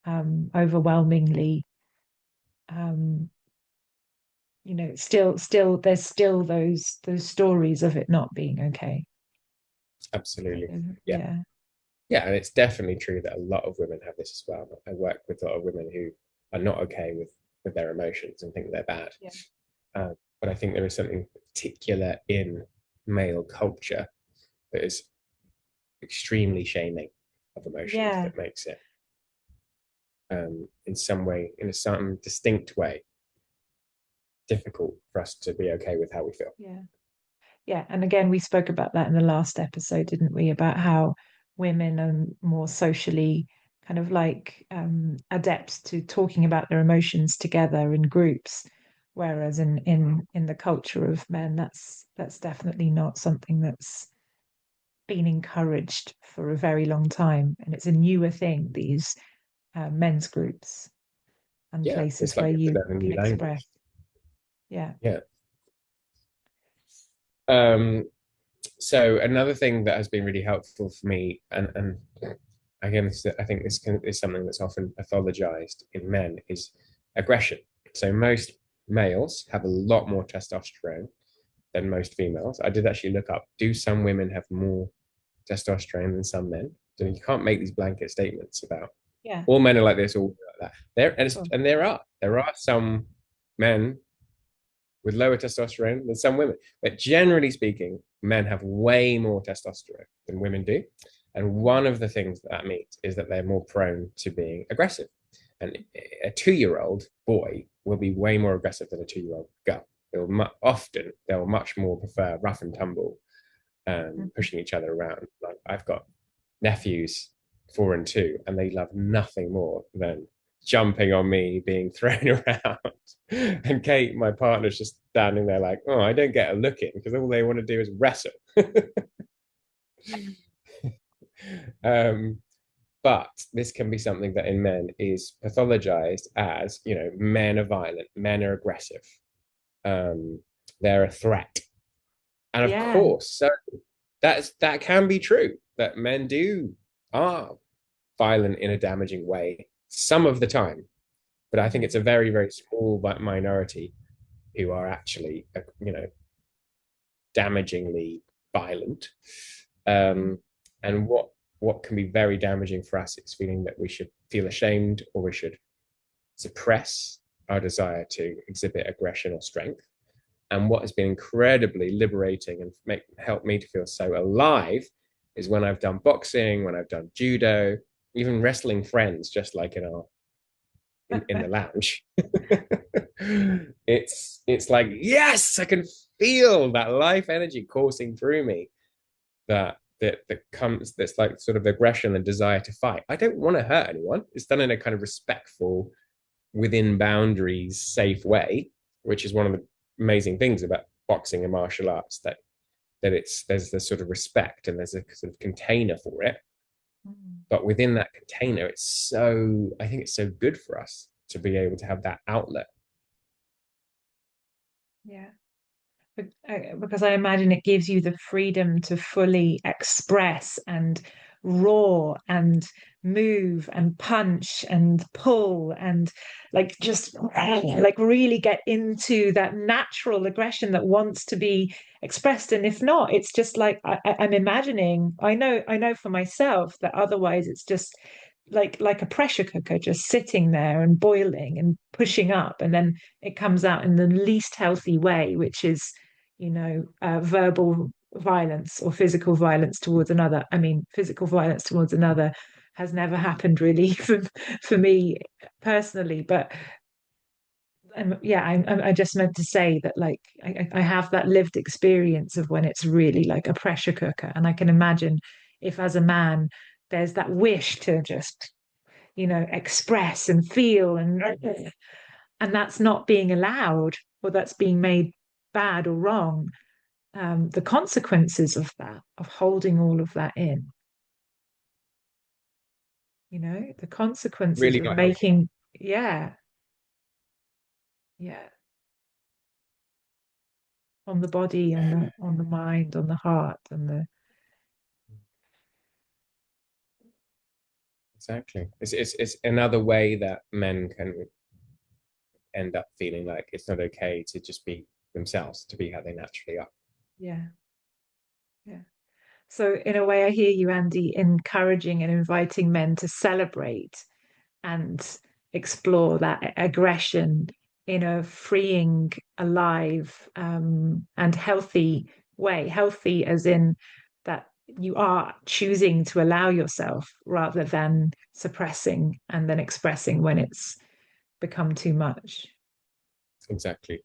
overwhelmingly um still there's still those stories of it not being okay. Absolutely. Yeah. Yeah, Yeah, and it's definitely true that a lot of women have this as well. I work with a lot of women who are not okay with their emotions and think they're bad. yeah, But I think there is something particular in male culture that is extremely shaming of emotions yeah, that makes it, in some way, in a certain distinct way, difficult for us to be okay with how we feel. yeah, yeah. And again, we spoke about that in the last episode, didn't we? About how women are more socially kind of like adept to talking about their emotions together in groups, whereas in the culture of men, that's definitely not something been encouraged for a very long time, and it's a newer thing, these men's groups and Yeah, places it's where like you have to you learn a can new express. language. Yeah. Yeah. Um, so another thing that has been really helpful for me, and again, I think is something that's often pathologized in men, is aggression. So most males have a lot more testosterone than most females. I did actually look up, do some women have more testosterone than some men? So you can't make these blanket statements about Yeah. all men are like this, all like that. Cool. And there are some men with lower testosterone than some women. But generally speaking, men have way more testosterone than women do. And one of the things that means is that they're more prone to being aggressive. And a 2 year old boy will be way more aggressive than a 2 year old girl. They'll much more prefer rough and tumble, Mhm. pushing each other around. Like I've got nephews 4 and 2, and they love nothing more than jumping on me, being thrown around. And Kate, my partner's just standing there like, oh, I don't get a look in because all they want to do is wrestle. um, but this can be something that in men is pathologized as, men are violent, men are aggressive, um, they're a threat. And of Yeah. course, so that can be true that men do are violent in a damaging way some of the time, but I think it's Mhm. a very, very small minority who are actually, damagingly violent. Mhm. Um, and what can be very damaging for us is feeling that we should feel ashamed or we should suppress our desire to exhibit aggression or strength. And what has been incredibly liberating and helped me to feel so alive is when I've done boxing, when I've done judo, even wrestling friends, just like in the lounge. It's like, yes, I can feel that life energy coursing through me that comes, that's like sort of aggression and desire to fight. I don't want to hurt anyone. It's done in a kind of respectful, within boundaries, safe way, which is one of the amazing things about boxing and martial arts, that there's this sort of respect and there's a sort of container for it. Mhm. But within that container, I think it's so good for us to be able to have that outlet. Yeah. Because I imagine it gives you the freedom to fully express and roar and move and punch and pull and like just like really get into that natural aggression that wants to be expressed. And if not, it's just like I'm imagining, I know for myself that otherwise it's just like a pressure cooker just sitting there and boiling and pushing up, and then it comes out in the least healthy way, which is verbal violence or physical violence towards another. I mean, physical violence towards another has never happened really for me personally, but yeah, I just meant to say that like I have that lived experience of when it's really like a pressure cooker, and I can imagine if as a man there's that wish to just express and feel and that's not being allowed, or that's being made bad or wrong, the consequences of that, of holding all of that in, the consequences Really of not healthy. making, yeah, yeah, on the body, on the mind, on the heart, and the, Exactly. It's another way that men can end up feeling like it's not okay to just be themselves, to be how they naturally are. yeah, yeah. So in a way, I hear you, Andy, encouraging and inviting men to celebrate and explore that aggression in a freeing, alive, and healthy way. Healthy as in that you are choosing to allow yourself rather than suppressing and then expressing when it's become too much. Exactly.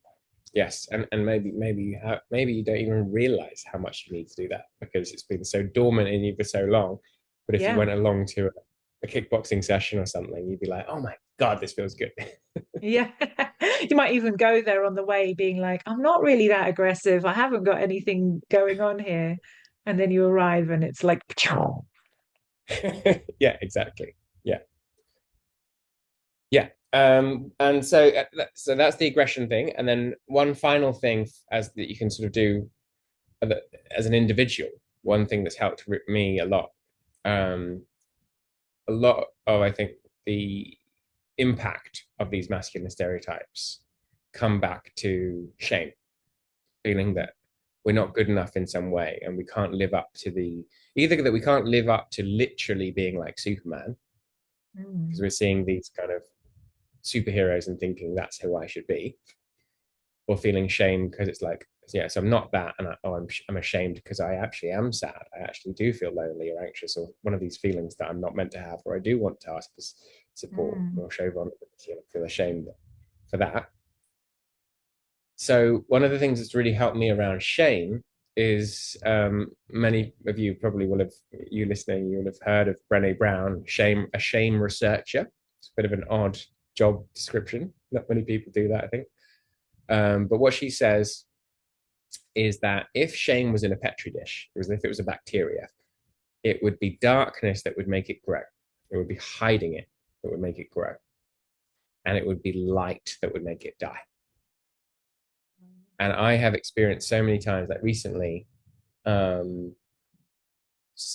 Yes, and maybe you don't even realize how much you need to do that because it's been so dormant in you for so long. But if you Yeah. went along to a kickboxing session or something, you'd be like, "Oh my God, this feels good." Yeah. You might even go there on the way being like, I'm not really that aggressive. I haven't got anything going on here. And then you arrive and it's like, Yeah, exactly. Yeah. Yeah. And so that's the aggression thing. And then one final thing as that you can sort of do as an individual, one thing that's helped me um, a lot of, I think, the impact of these masculine stereotypes come back to shame, feeling that we're not good enough in some way and we can't live up to either that we can't live up to literally being like Superman, because mm, we're seeing these kind of superheroes and thinking that's who I should be, or feeling shame because it's like, yeah, so I'm not that, and I'm ashamed because I actually am sad. I actually do feel lonely or anxious, or one of these feelings that I'm not meant to have, or I do want to ask for support mm, or show vulnerability, and I feel ashamed for that. So one of the things that's really helped me around shame is many of you probably will have, you listening, you will have heard of Brené Brown, a shame researcher. It's a bit of an odd job description. Not many people do that, I think. But what she says is that if shame was in a petri dish, as if it was a bacteria, it would be darkness that would make it grow. It would be hiding it that would make it grow. And it would be light that would make it die. And I have experienced so many times, like recently, um,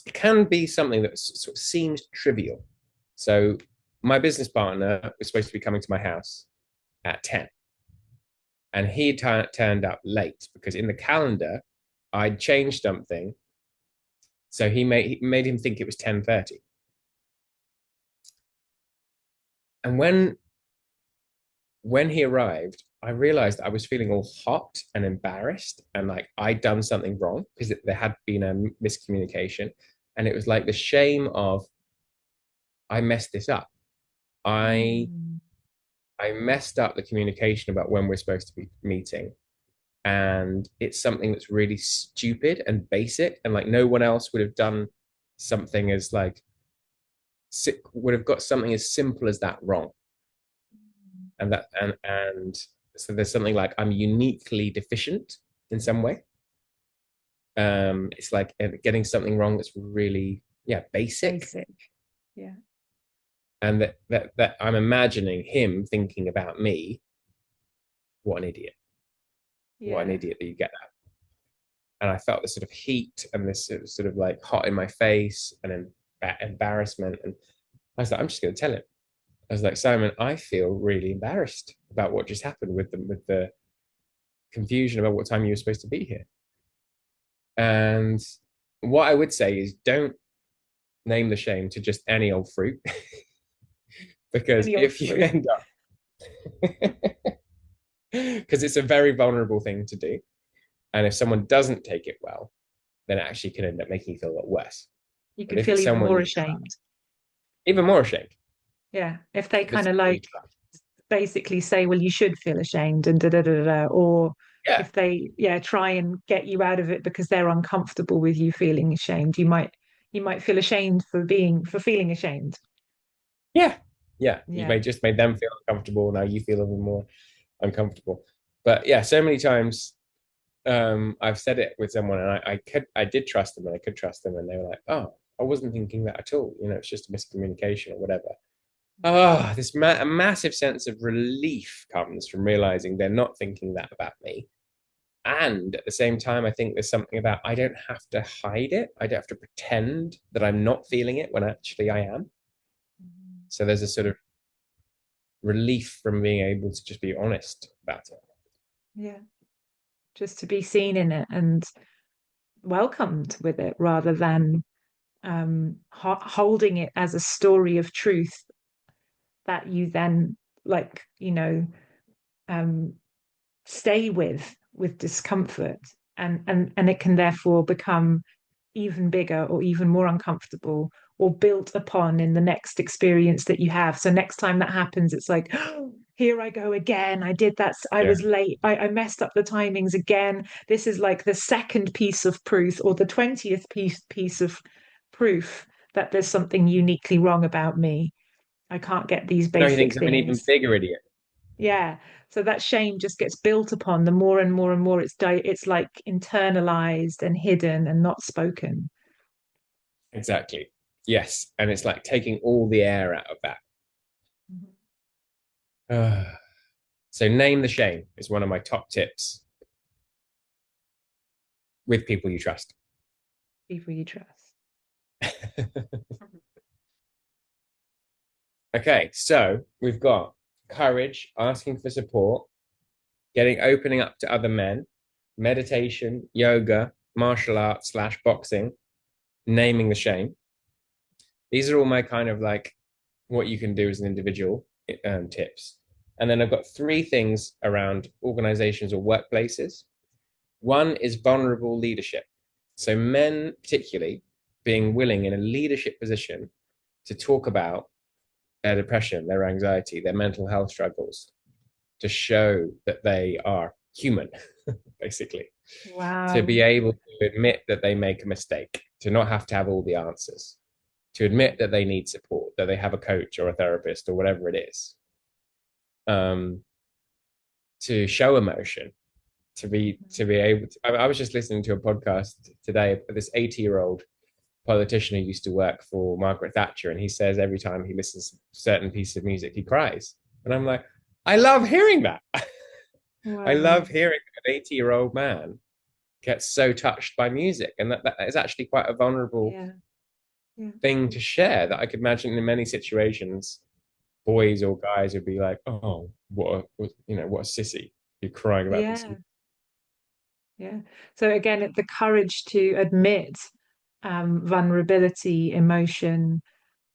it can be something that sort of seems trivial. So my business partner was supposed to be coming to my house at 10, and he turned up late because in the calendar I'd changed something. So he made him think it was 10:30. And when he arrived, I realized I was feeling all hot and embarrassed and like I'd done something wrong because there had been a miscommunication. And it was like the shame of I messed this up. I mm. I messed up the communication about when we're supposed to be meeting. And it's something that's really stupid and basic. And like no one else would have done something as like would have got something as simple as that wrong. And so there's something like I'm uniquely deficient in some way. It's like getting something wrong that's really, yeah, basic. Basic. Yeah. And that I'm imagining him thinking about me, what an idiot, what an Yeah. idiot that you get that. And I felt this sort of heat and this sort of like hot in my face and embarrassment. And I was like, I'm just going to tell him. I was like, Simon, I feel really embarrassed about what just happened with the confusion about what time you were supposed to be here. And what I would say is don't name the shame to just any old fruit, because Any old if you fruit. end up, because it's a very vulnerable thing to do. And if someone doesn't take it well, then it actually can end up making you feel a lot worse. You But could if feel it's even someone more you ashamed. even more ashamed, Yeah. If they if it's kind of someone you like trust, basically say, well, you should feel ashamed and da da da da, or yeah, if they, yeah, try and get you out of it because they're uncomfortable with you feeling ashamed, you might feel ashamed for feeling ashamed. yeah, yeah, you've Yeah. just made them feel uncomfortable. Now you feel even more uncomfortable. But yeah, so many times I've said it with someone, and I did trust them, and I could trust them, and they were like, "Oh, I wasn't thinking that at all. It's just a miscommunication or whatever." Oh, a massive sense of relief comes from realizing they're not thinking that about me. And at the same time, I think there's something about I don't have to hide it. I don't have to pretend that I'm not feeling it when actually I am. So there's a sort of relief from being able to just be honest about it. Yeah. Just to be seen in it and welcomed with it rather than holding it as a story of truth that you then like, um, stay with discomfort, and it can therefore become even bigger or even more uncomfortable or built upon in the next experience that you have. So next time that happens, it's like, oh, here I go again. I did that. I Yeah. was late. I messed up the timings again. This is like the second piece of proof or the 20th piece of proof that there's something uniquely wrong about me. I can't get these No, he basic thinks I'm an even things. bigger idiot. Yeah. So that shame just gets built upon the more and more and more it's like internalized and hidden and not spoken. Exactly. Yes. And it's like taking all the air out of that. Mhm. So name the shame is one of my top tips with people you trust. People you trust. Okay, so we've got courage, asking for support, getting opening up to other men, meditation, yoga, martial arts slash boxing, naming the shame. These are all my kind of like what you can do as an individual tips. And then I've got three things around organizations or workplaces. One is vulnerable leadership. So, men, particularly, being willing in a leadership position to talk about their depression, their anxiety, their mental health struggles, to show that they are human, basically, to Wow. be able to admit that they make a mistake, to not have to have all the answers, to admit that they need support, that they have a coach or a therapist or whatever it is, um, to show emotion, to be able to. I was just listening to a podcast today. This 80-year-old politician who used to work for Margaret Thatcher, and he says every time he listens to a certain piece of music, he cries. And I'm like, I love hearing that. I Wow. love hearing an 80-year-old man get so touched by music, and that is actually quite a vulnerable Yeah. Yeah. thing to share. That I could imagine in many situations, boys or guys would be like, "Oh, what a sissy! You're crying about this." Yeah. Yeah. So again, the courage to admit vulnerability, emotion,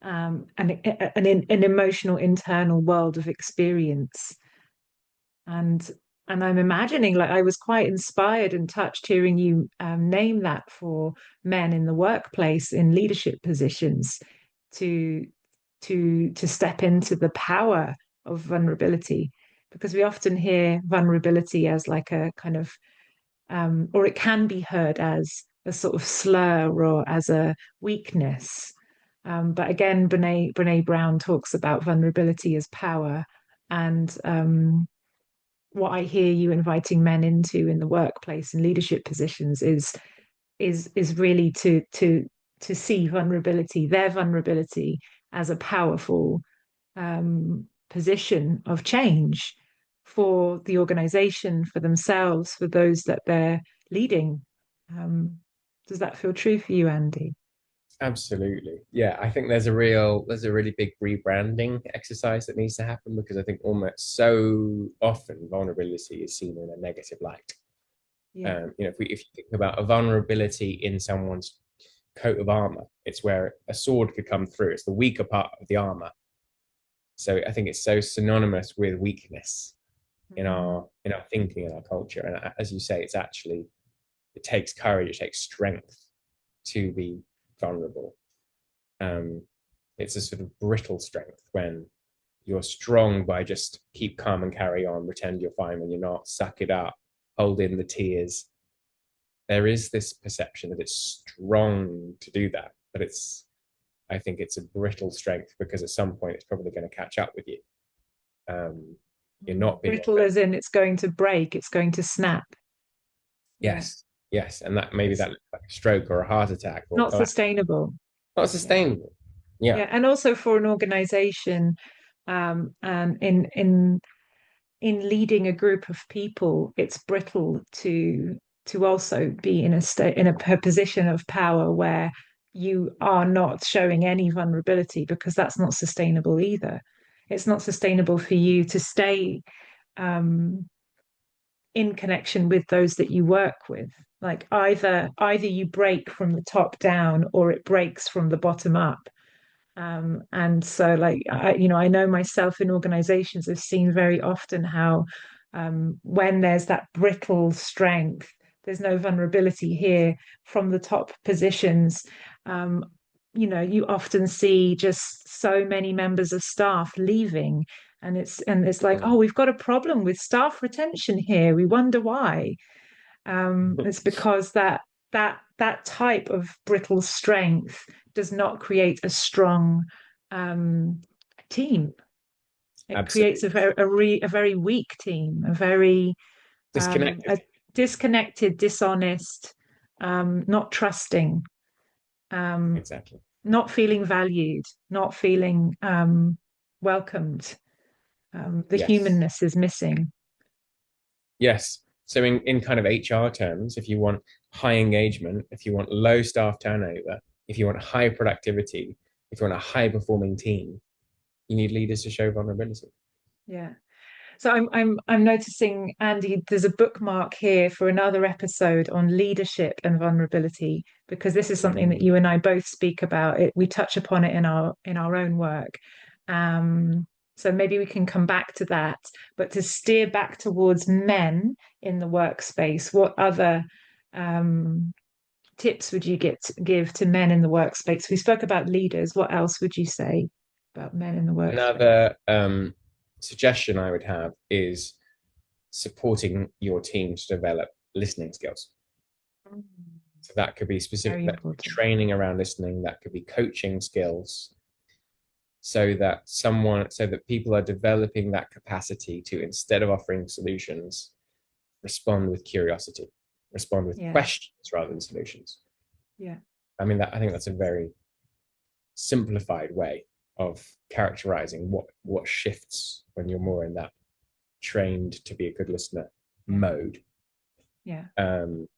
and an emotional internal world of experience. And I'm imagining, like, I was quite inspired and touched hearing you name that for men in the workplace in leadership positions to to step into the power of vulnerability, because we often hear vulnerability as like a kind of or it can be heard as a sort of slur or as a weakness. But again, Brene Brown talks about vulnerability as power, and what I hear you inviting men into in the workplace and leadership positions is really to see vulnerability, their vulnerability, as a powerful position of change for the organization, for themselves, for those that they're leading. Um, does that feel true for you, Andy? Absolutely. Yeah, I think there's a really big rebranding exercise that needs to happen because I think almost so often vulnerability is seen in a negative light. Yeah. If you think about a vulnerability in someone's coat of armor, it's where a sword could come through. It's the weaker part of the armor. So I think it's so synonymous with weakness Mm, in our thinking and our culture. And as you say, it takes courage, it takes strength to be vulnerable. Um, it's a sort of brittle strength when you're strong by just keep calm and carry on, pretend you're fine when you're not, suck it up, hold in the tears. There is this perception that it's strong to do that, but I think it's a brittle strength because at some point it's probably going to catch up with you. Um, you're not being brittle authentic. as in it's going to break, it's going to snap. Yeah. Yes, yes, and that maybe It's that looks like a stroke or a heart attack or not collapse. sustainable. Not Yeah. sustainable. Yeah, Yeah. And also for an organization, and in leading a group of people, it's brittle to also be in a state in a position of power where you are not showing any vulnerability, because that's not sustainable either. It's not sustainable for you to stay um, in connection with those that you work with. Like either you break from the top down or it breaks from the bottom up. And so, like, I know myself in organizations, I've seen very often how when there's that brittle strength, there's no vulnerability here from the top positions. Um, you often see just so many members of staff leaving, and it's like, oh, mm, we've got a problem with staff retention here. We wonder why. It's because that type of brittle strength does not create a strong um, team. It creates Absolutely. a very weak team, a Disconnected. disconnected, dishonest, not trusting, um, Exactly. not feeling valued, not feeling welcomed. The Yes. humanness is missing. Yes. So in kind of HR terms, if you want high engagement, if you want low staff turnover, if you want high productivity, if you want a high performing team, you need leaders to show vulnerability. Yeah. So I'm noticing, Andy, there's a bookmark here for another episode on leadership and vulnerability, because this is something that Mm. you and I both speak about. We touch upon it in our own work. Um, so maybe we can come back to that. But to steer back towards men in the workspace, what other um, tips would you give to men in the workspace? We spoke about leaders. What else would you say about men in the workspace? Another suggestion I would have is supporting your team to develop listening skills. Mm, So that could be specific, very that could be important. training around listening, that could be coaching skills, so that people are developing that capacity to, instead of offering solutions, respond with curiosity, respond with Yeah, questions rather than solutions. yeah. I mean, that I think that's a very simplified way of characterizing what shifts when you're more in that trained to be a good listener Yeah, mode. yeah. Um,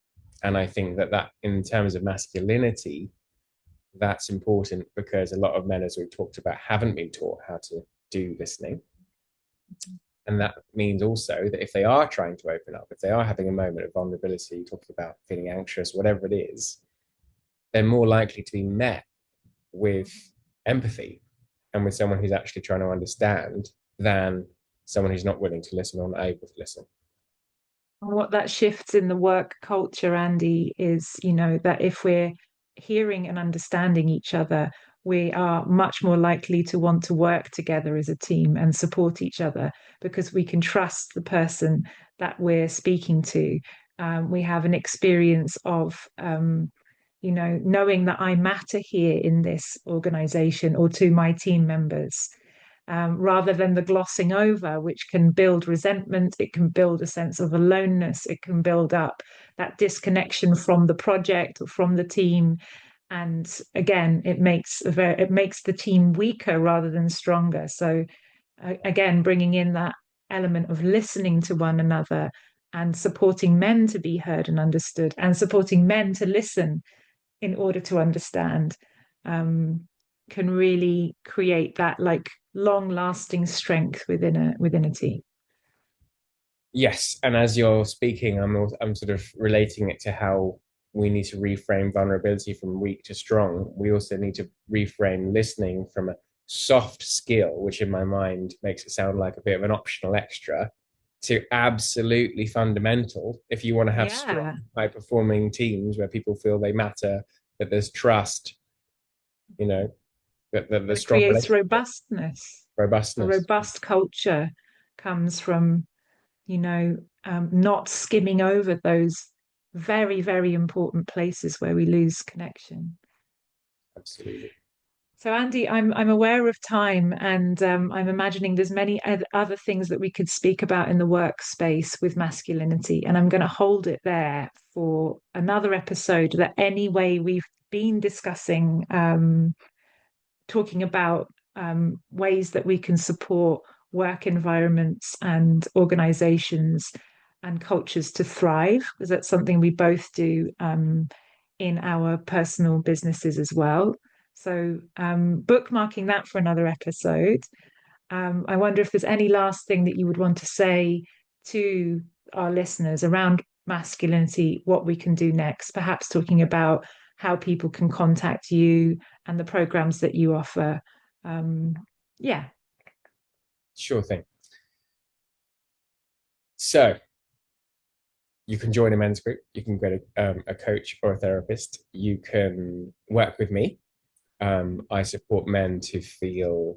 and I think that in terms of masculinity, that's important because a lot of men, as we've talked about, haven't been taught how to do listening. And that means also that if they are trying to open up, if they are having a moment of vulnerability, talking about feeling anxious, whatever it is, they're more likely to be met with empathy and with someone who's actually trying to understand than someone who's not willing to listen or not able to listen. And what that shifts in the work culture, Andy, is, that if we're hearing and understanding each other, we are much more likely to want to work together as a team and support each other because we can trust the person that we're speaking to. We have an experience of, knowing that I matter here in this organization or to my team members. Rather than the glossing over, which can build resentment, it can build a sense of aloneness, it can build up that disconnection from the project or from the team. And again, it makes the team weaker rather than stronger. So again, bringing in that element of listening to one another and supporting men to be heard and understood, and supporting men to listen in order to understand, um, can really create that like long lasting strength within a team. Yes, and as you're speaking, I'm sort of relating it to how we need to reframe vulnerability from weak to strong. We also need to reframe listening from a soft skill, which in my mind makes it sound like a bit of an optional extra, to absolutely fundamental if you want to have Yeah, strong, high performing teams where people feel they matter, that there's trust, you know, that but there's it strong creates relationship, robustness. A robustness. robust culture comes from, not skimming over those very, very important places where we lose connection. Absolutely. So, Andy, I'm aware of time, and I'm imagining there's many other things that we could speak about in the workspace with masculinity, and I'm going to hold it there for another episode. That anyway, we've been discussing, talking about ways that we can support work environments and organizations and cultures to thrive, because that's something we both do in our personal businesses as well. So, bookmarking that for another episode. I wonder if there's any last thing that you would want to say to our listeners around masculinity, what we can do next, perhaps talking about how people can contact you and the programs that you offer. Um, yeah, Sure thing. So, you can join a men's group. You can get a coach or a therapist. You can work with me. I support men to feel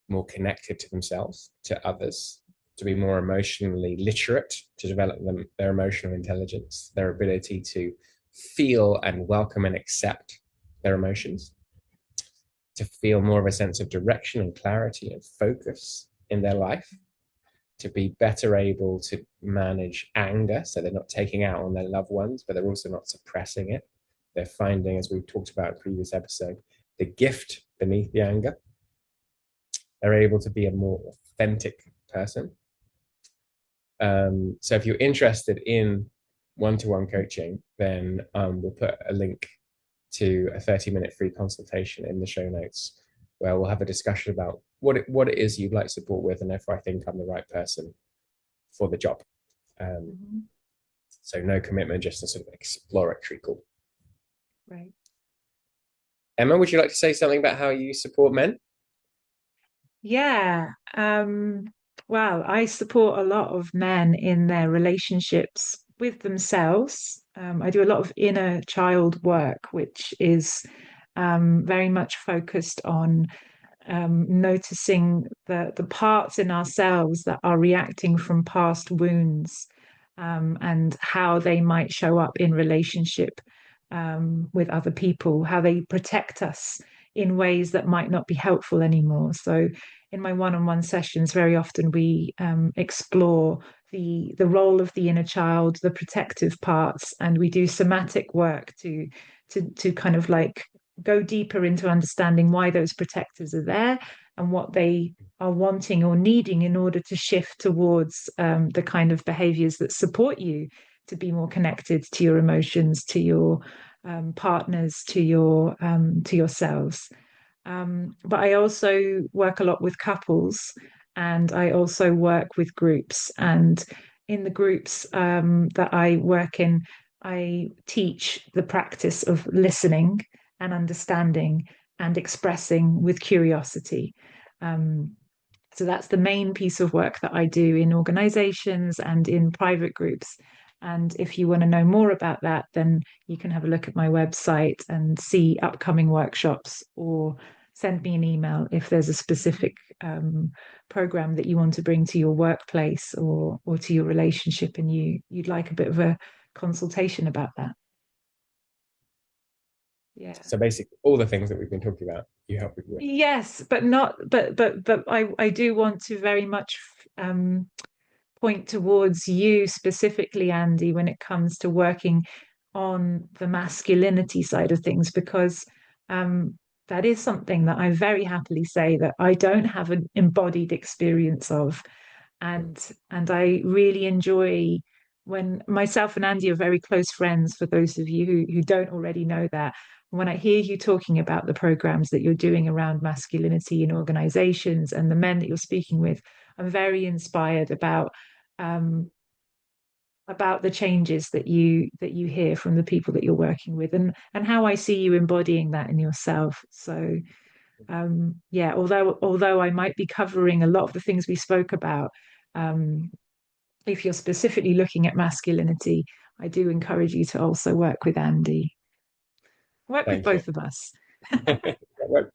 more connected to themselves, to others, to be more emotionally literate, to develop their emotional intelligence, their ability to feel and welcome and accept their emotions, to feel more of a sense of direction and clarity and focus, in their life, to be better able to manage anger, so they're not taking out on their loved ones, but they're also not suppressing it. They're finding, as we've talked about in a previous episode, the gift beneath the anger. They're able to be a more authentic person. So if you're interested in one-to-one coaching, then we'll put a link to a 30-minute free consultation in the show notes, where we'll have a discussion about what it is you'd like support with, and if I think I'm the right person for the job. So no commitment, just a sort of exploratory call. Right. Emma, would you like to say something about how you support men? Yeah. Well, I support a lot of men in their relationships with themselves. I do a lot of inner child work, which is very much focused on noticing the parts in ourselves that are reacting from past wounds, and how they might show up in relationship with other people, how they protect us in ways that might not be helpful anymore. So in my one-on-one sessions, very often we explore the role of the inner child, the protective parts, and we do somatic work to kind of like go deeper into understanding why those protectors are there and what they are wanting or needing in order to shift towards the kind of behaviors that support you to be more connected to your emotions, to your partners, to yourselves. But I also work a lot with couples, and I also work with groups. And in the groups that I work in, I teach the practice of listening and understanding and expressing with curiosity. Um, so that's the main piece of work that I do in organizations and in private groups. And if you want to know more about that, then you can have a look at my website and see upcoming workshops, or send me an email if there's a specific program that you want to bring to your workplace or to your relationship, and you'd like a bit of a consultation about that. Yeah. So basically, all the things that we've been talking about, you help with. Yes, but not, but I do want to very much point towards you specifically, Andy, when it comes to working on the masculinity side of things, because that is something that I very happily say that I don't have an embodied experience of. And I really enjoy when myself and Andy are very close friends, for those of you who don't already know that. When I hear you talking about the programs that you're doing around masculinity in organizations and the men that you're speaking with, I'm very inspired um, about the changes that you hear from the people that you're working with, and how I see you embodying that in yourself. So yeah, although I might be covering a lot of the things we spoke about, um, if you're specifically looking at masculinity, I do encourage you to also work with Andy. Work with Thank you. both of us.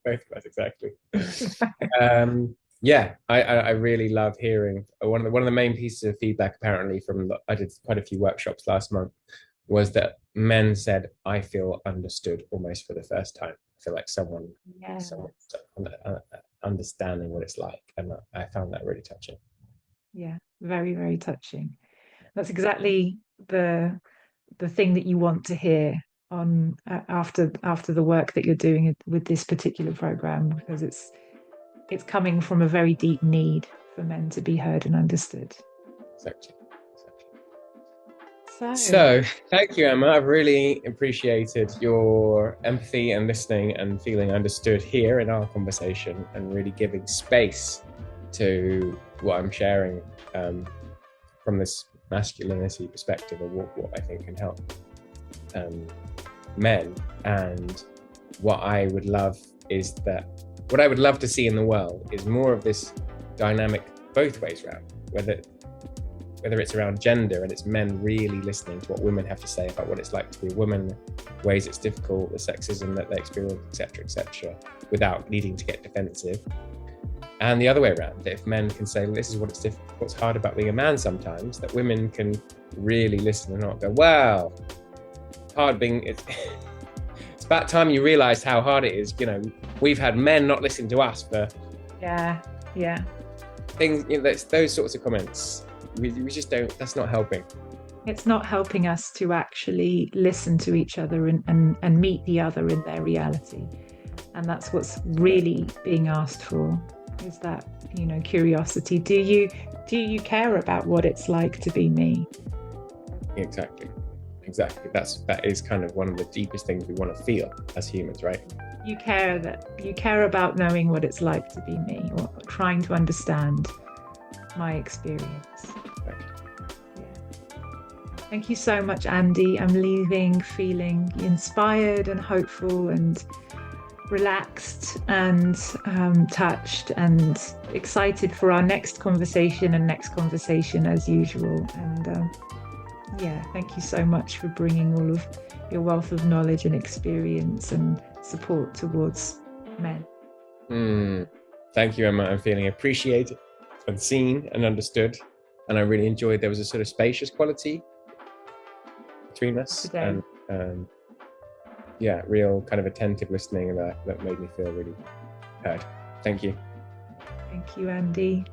Both of us, exactly. Yeah, I really love hearing one of the main pieces of feedback, apparently, I did quite a few workshops last month, was that men said, I feel understood almost for the first time. I feel like someone understanding what it's like, and I found that really touching. Yeah, very, very touching. That's exactly the thing that you want to hear on after the work that you're doing with this particular program, because it's coming from a very deep need for men to be heard and understood. Exactly. So So, thank you, Emma. I've really appreciated your empathy and listening and feeling understood here in our conversation, and really giving space to what I'm sharing from this masculinity perspective of what I think can help men. And what I would love to see in the world is more of this dynamic both ways around, whether it's around gender and it's men really listening to what women have to say about what it's like to be a woman, ways it's difficult, the sexism that they experience, etc., without needing to get defensive. And the other way around, that if men can say, this is what's hard about being a man sometimes, that women can really listen and not go, well, hard being, it's about time you realized how hard it is. We've had men not listening to us for yeah. things, that's those sorts of comments. We just don't. That's not helping. It's not helping us to actually listen to each other and meet the other in their reality. And that's what's really being asked for, is that, curiosity. Do you care about what it's like to be me? Exactly. That is kind of one of the deepest things we want to feel as humans, right? You care about knowing what it's like to be me, or trying to understand my experience. Right. Yeah. Thank you so much, Andy. I'm leaving feeling inspired and hopeful and relaxed and touched and excited for our next conversation as usual. And yeah, thank you so much for bringing all of your wealth of knowledge and experience and support towards men. Thank you, Emma. I'm feeling appreciated and seen and understood. And I really enjoyed, there was a sort of spacious quality between us. Today. And yeah, real kind of attentive listening that made me feel really heard. Thank you. Thank you, Andy.